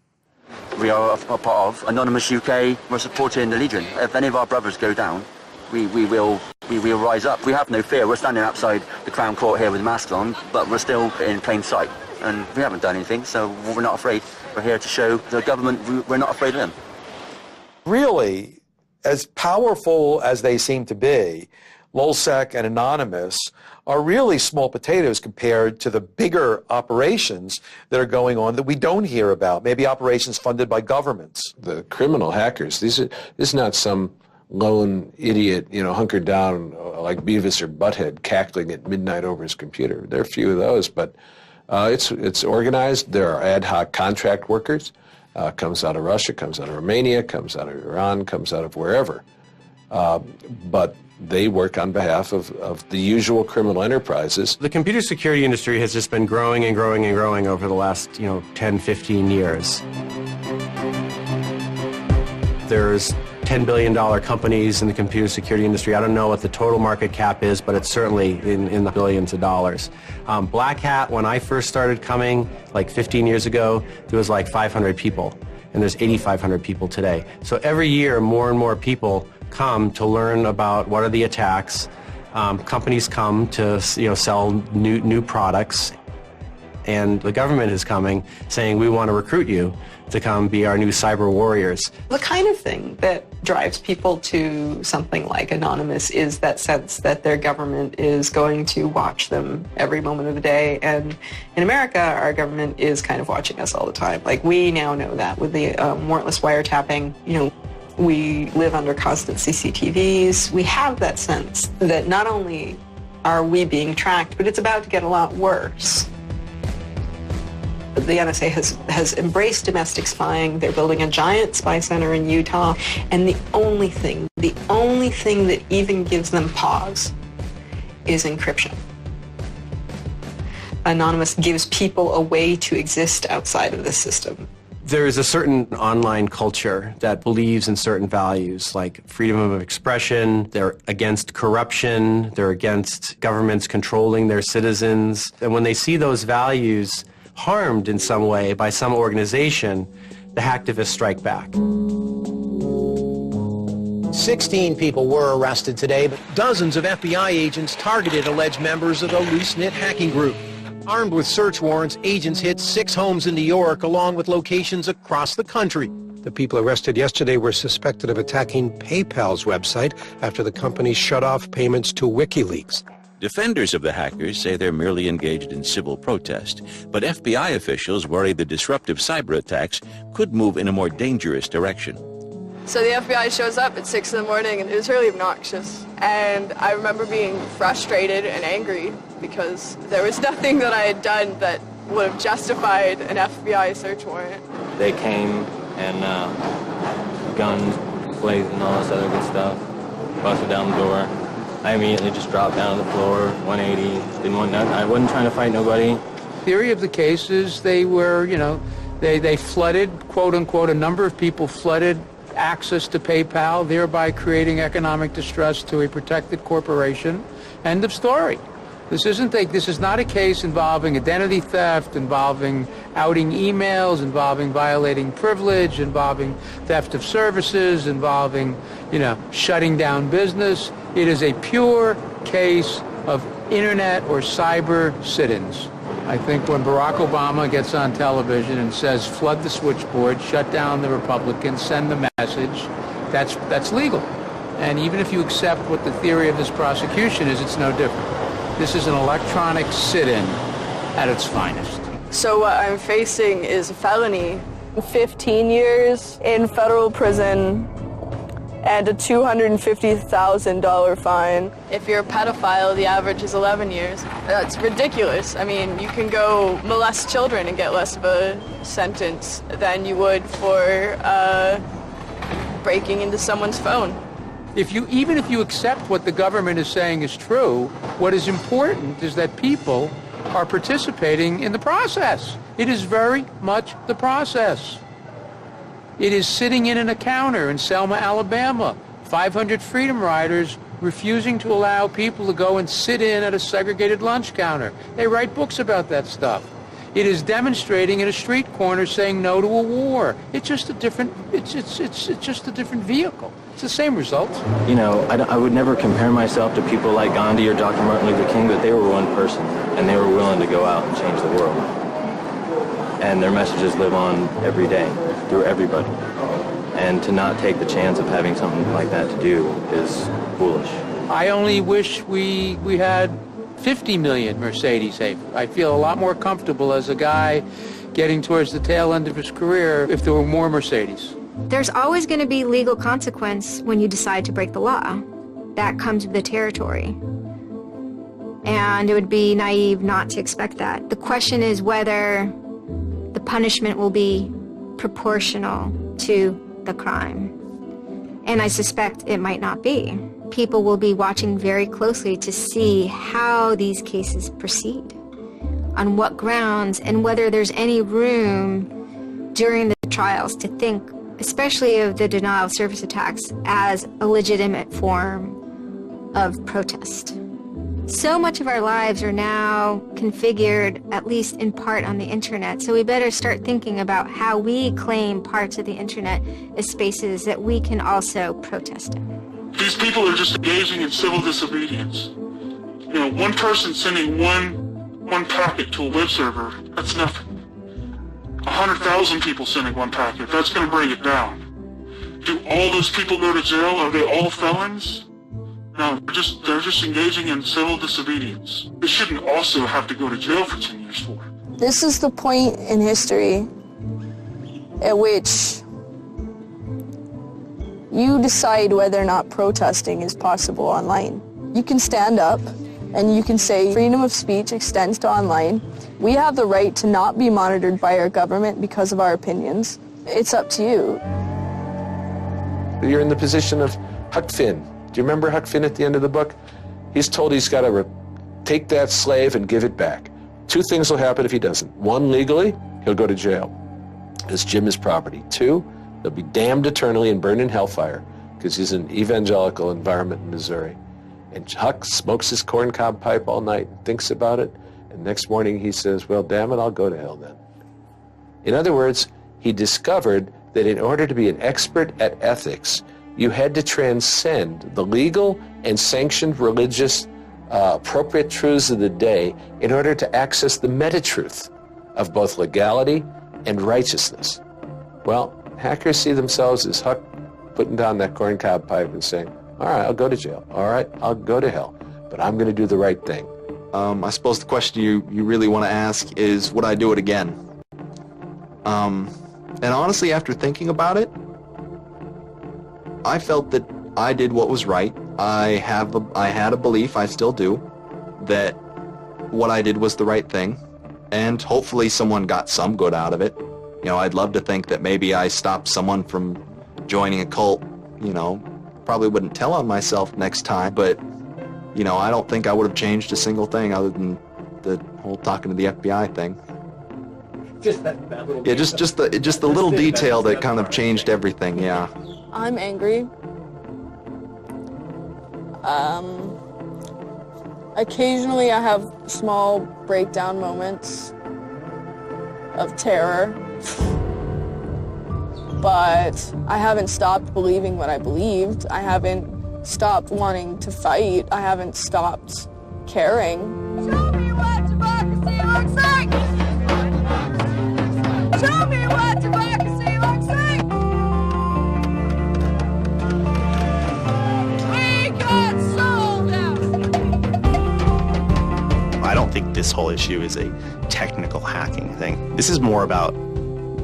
We are a part of Anonymous UK. We're supporting the Legion. If any of our brothers go down, we will rise up. We have no fear. We're standing outside the Crown Court here with masks on, but we're still in plain sight. And we haven't done anything, so we're not afraid. We're here to show the government we're not afraid of them. Really, as powerful as they seem to be, LulzSec and Anonymous are really small potatoes compared to the bigger operations that are going on that we don't hear about, maybe operations funded by governments. The criminal hackers, this is not some lone idiot, hunkered down like Beavis or Butthead cackling at midnight over his computer. There are a few of those, but it's organized. There are ad hoc contract workers. Comes out of Russia, comes out of Romania, comes out of Iran, comes out of wherever. But they work on behalf of the usual criminal enterprises. The computer security industry has just been growing and growing and growing over the last, 10, 15 years. There's $10 billion companies in the computer security industry. I don't know what the total market cap is, but it's certainly in the billions of dollars. Black Hat, when I first started coming, like 15 years ago, there was like 500 people, and there's 8,500 people today. So every year, more and more people come to learn about what are the attacks. Companies come to sell new products, and the government is coming saying we want to recruit you to come be our new cyber warriors. The kind of thing that drives people to something like Anonymous is that sense that their government is going to watch them every moment of the day. And in America, our government is kind of watching us all the time. Like, we now know that with the warrantless wiretapping, we live under constant CCTVs. We have that sense that not only are we being tracked, but it's about to get a lot worse. The NSA has embraced domestic spying. They're building a giant spy center in Utah. And the only thing that even gives them pause is encryption. Anonymous gives people a way to exist outside of the system. There is a certain online culture that believes in certain values like freedom of expression. They're against corruption. They're against governments controlling their citizens. And when they see those values harmed in some way by some organization, the hacktivists strike back. 16 people were arrested today, but dozens of FBI agents targeted alleged members of the loose-knit hacking group. Armed with search warrants, agents hit 6 homes in New York, along with locations across the country. The people arrested yesterday were suspected of attacking PayPal's website after the company shut off payments to WikiLeaks. Defenders of the hackers say they're merely engaged in civil protest, but FBI officials worry the disruptive cyber attacks could move in a more dangerous direction. So the FBI shows up at 6 in the morning, and it was really obnoxious. And I remember being frustrated and angry because there was nothing that I had done that would have justified an FBI search warrant. They came and guns blazing, all this other good stuff, busted down the door. I immediately just dropped down on the floor, 180, didn't want nothing. I wasn't trying to fight nobody. Theory of the case is they were, they flooded, quote unquote, a number of people flooded access to PayPal, thereby creating economic distress to a protected corporation. End of story. This is not a case involving identity theft, involving outing emails, involving violating privilege, involving theft of services, involving, shutting down business. It is a pure case of internet or cyber sit-ins. I think when Barack Obama gets on television and says, flood the switchboard, shut down the Republicans, send the message, that's legal. And even if you accept what the theory of this prosecution is, it's no different. This is an electronic sit-in at its finest. So what I'm facing is a felony. 15 years in federal prison and a $250,000 fine. If you're a pedophile, the average is 11 years. That's ridiculous. I mean, you can go molest children and get less of a sentence than you would for breaking into someone's phone. Even if you accept what the government is saying is true, what is important is that people are participating in the process. It is very much the process. It is sitting in an encounter in Selma, Alabama, 500 Freedom Riders refusing to allow people to go and sit in at a segregated lunch counter. They write books about that stuff. It is demonstrating in a street corner saying no to a war. It's just a different, it's just a different vehicle. It's the same results. You know, I would never compare myself to people like Gandhi or Dr. Martin Luther King, but they were one person, and they were willing to go out and change the world. And their messages live on every day, through everybody. And to not take the chance of having something like that to do is foolish. I only wish we had 50 million Mercedes. I feel a lot more comfortable as a guy getting towards the tail end of his career if there were more Mercedes. There's always going to be legal consequence when you decide to break the law. That comes with the territory. And it would be naive not to expect that. The question is whether the punishment will be proportional to the crime. And I suspect it might not be. People will be watching very closely to see how these cases proceed, on what grounds, and whether there's any room during the trials to think, especially of the denial of service attacks, as a legitimate form of protest. So much of our lives are now configured, at least in part, on the internet, so we better start thinking about how we claim parts of the internet as spaces that we can also protest in. These people are just engaging in civil disobedience. You know, one person sending one packet to a web server, that's nothing. 100,000 people sending one packet, that's going to bring it down. Do all those people go to jail? Are they all felons? No, they're just engaging in civil disobedience. They shouldn't also have to go to jail for 10 years for it. This is the point in history at which you decide whether or not protesting is possible online. You can stand up and you can say freedom of speech extends to online. We have the right to not be monitored by our government because of our opinions. It's up to you. You're in the position of Huck Finn. Do you remember Huck Finn at the end of the book? He's told he's got to take that slave and give it back. Two things will happen if he doesn't. One, legally, he'll go to jail, as Jim is property. Two, he'll be damned eternally and burned in hellfire because he's in an evangelical environment in Missouri. And Huck smokes his corncob pipe all night and thinks about it, and next morning he says, well, damn it, I'll go to hell then. In other words, he discovered that in order to be an expert at ethics, you had to transcend the legal and sanctioned religious appropriate truths of the day in order to access the meta-truth of both legality and righteousness. Well, hackers see themselves as Huck putting down that corncob pipe and saying, all right, I'll go to jail. All right, I'll go to hell, but I'm going to do the right thing. I suppose the question you really want to ask is, would I do it again? And honestly, after thinking about it, I felt that I did what was right. I had a belief, I still do, that what I did was the right thing, and hopefully someone got some good out of it. You know, I'd love to think that maybe I stopped someone from joining a cult. You know, probably wouldn't tell on myself next time, but, you know, I don't think I would have changed a single thing other than the whole talking to the FBI thing. Just that little Yeah, just the little detail that kind of changed everything, yeah. I'm angry. Occasionally I have small breakdown moments of terror, but I haven't stopped believing what I believed. I haven't stopped wanting to fight. I haven't stopped caring. Show me what democracy looks like! Show me what democracy looks like! We got sold out! I don't think this whole issue is a technical hacking thing. This is more about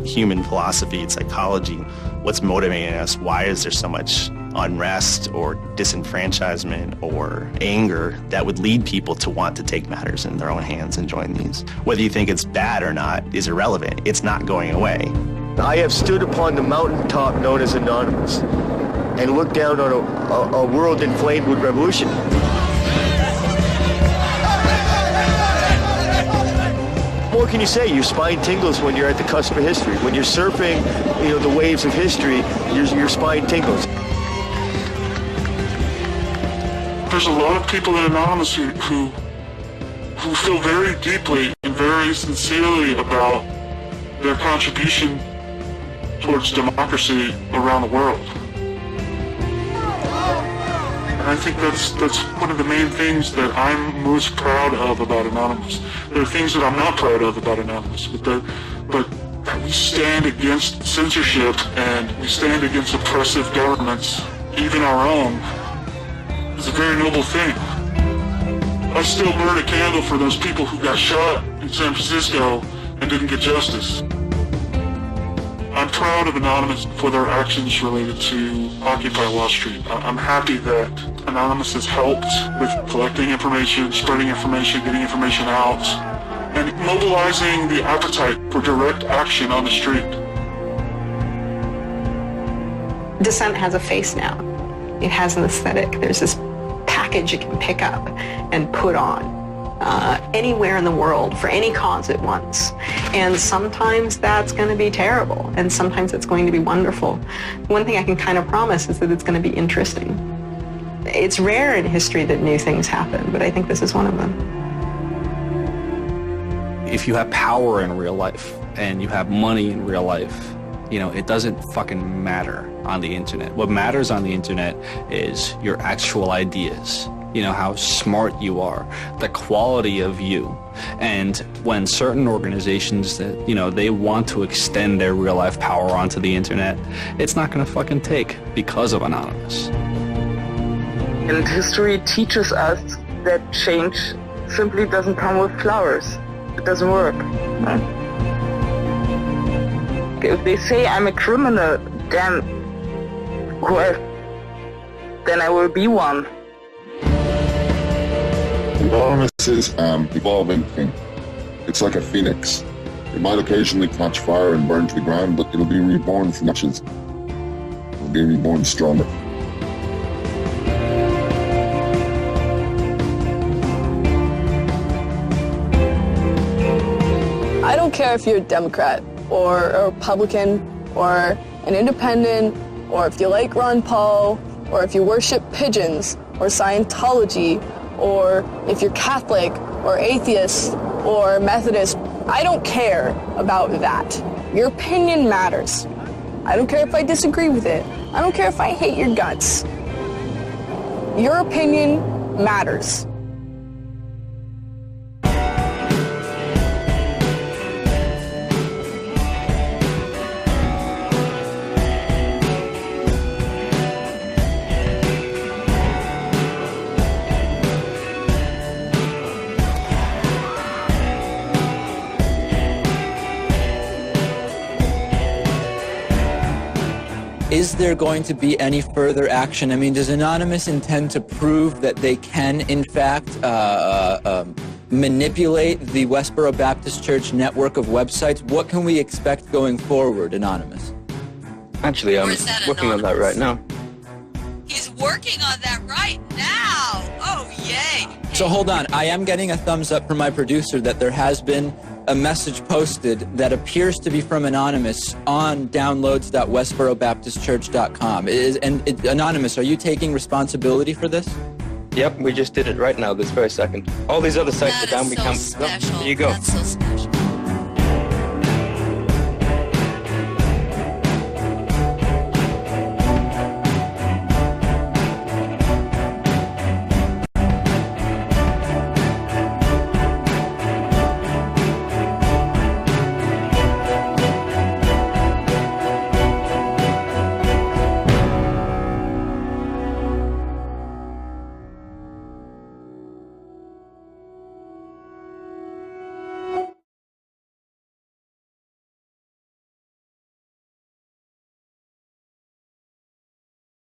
human philosophy and psychology. What's motivating us? Why is there so much unrest or disenfranchisement or anger that would lead people to want to take matters in their own hands and join these. Whether you think it's bad or not is irrelevant. It's not going away. I have stood upon the mountaintop known as Anonymous and looked down on a world inflamed with revolution. What more can you say? Your spine tingles when you're at the cusp of history. When you're surfing, the waves of history, your spine tingles. There's a lot of people in Anonymous who feel very deeply and very sincerely about their contribution towards democracy around the world. And I think that's one of the main things that I'm most proud of about Anonymous. There are things that I'm not proud of about Anonymous, but we stand against censorship and we stand against oppressive governments, even our own. It's a very noble thing. I still burn a candle for those people who got shot in San Francisco and didn't get justice. I'm proud of Anonymous for their actions related to Occupy Wall Street. I'm happy that Anonymous has helped with collecting information, spreading information, getting information out, and mobilizing the appetite for direct action on the street. Dissent has a face now. It has an aesthetic. There's this package you can pick up and put on anywhere in the world for any cause at once. And sometimes that's going to be terrible, and sometimes it's going to be wonderful. One thing I can kind of promise is that it's going to be interesting. It's rare in history that new things happen, but I think this is one of them. If you have power in real life and you have money in real life, it doesn't fucking matter on the internet. What matters on the internet is your actual ideas, how smart you are, the quality of you. And when certain organizations that, they want to extend their real life power onto the internet, it's not going to fucking take because of Anonymous. And history teaches us that change simply doesn't come with flowers. It doesn't work. If they say I'm a criminal, then I will be one. Anonymous is an evolving thing. It's like a phoenix. It might occasionally catch fire and burn to the ground, but it'll be reborn from ashes. It'll be reborn stronger. I don't care if you're a Democrat or a Republican or an independent, or if you like Ron Paul, or if you worship pigeons or Scientology, or if you're Catholic or atheist or Methodist. I don't care about that. Your opinion matters. I don't care if I disagree with it. I don't care if I hate your guts. Your opinion matters. Is there going to be any further action? I mean, does Anonymous intend to prove that they can, in fact, manipulate the Westboro Baptist Church network of websites? What can we expect going forward, Anonymous? Actually, I'm working on that right now. He's working on that right now. Oh, yay. So hold on. I am getting a thumbs up from my producer that there has been a message posted that appears to be from Anonymous on downloads.westborobaptistchurch.com. Anonymous, are you taking responsibility for this? Yep, we just did it right now, this very second. All these other sites are down. We can't. There you go. That's so special.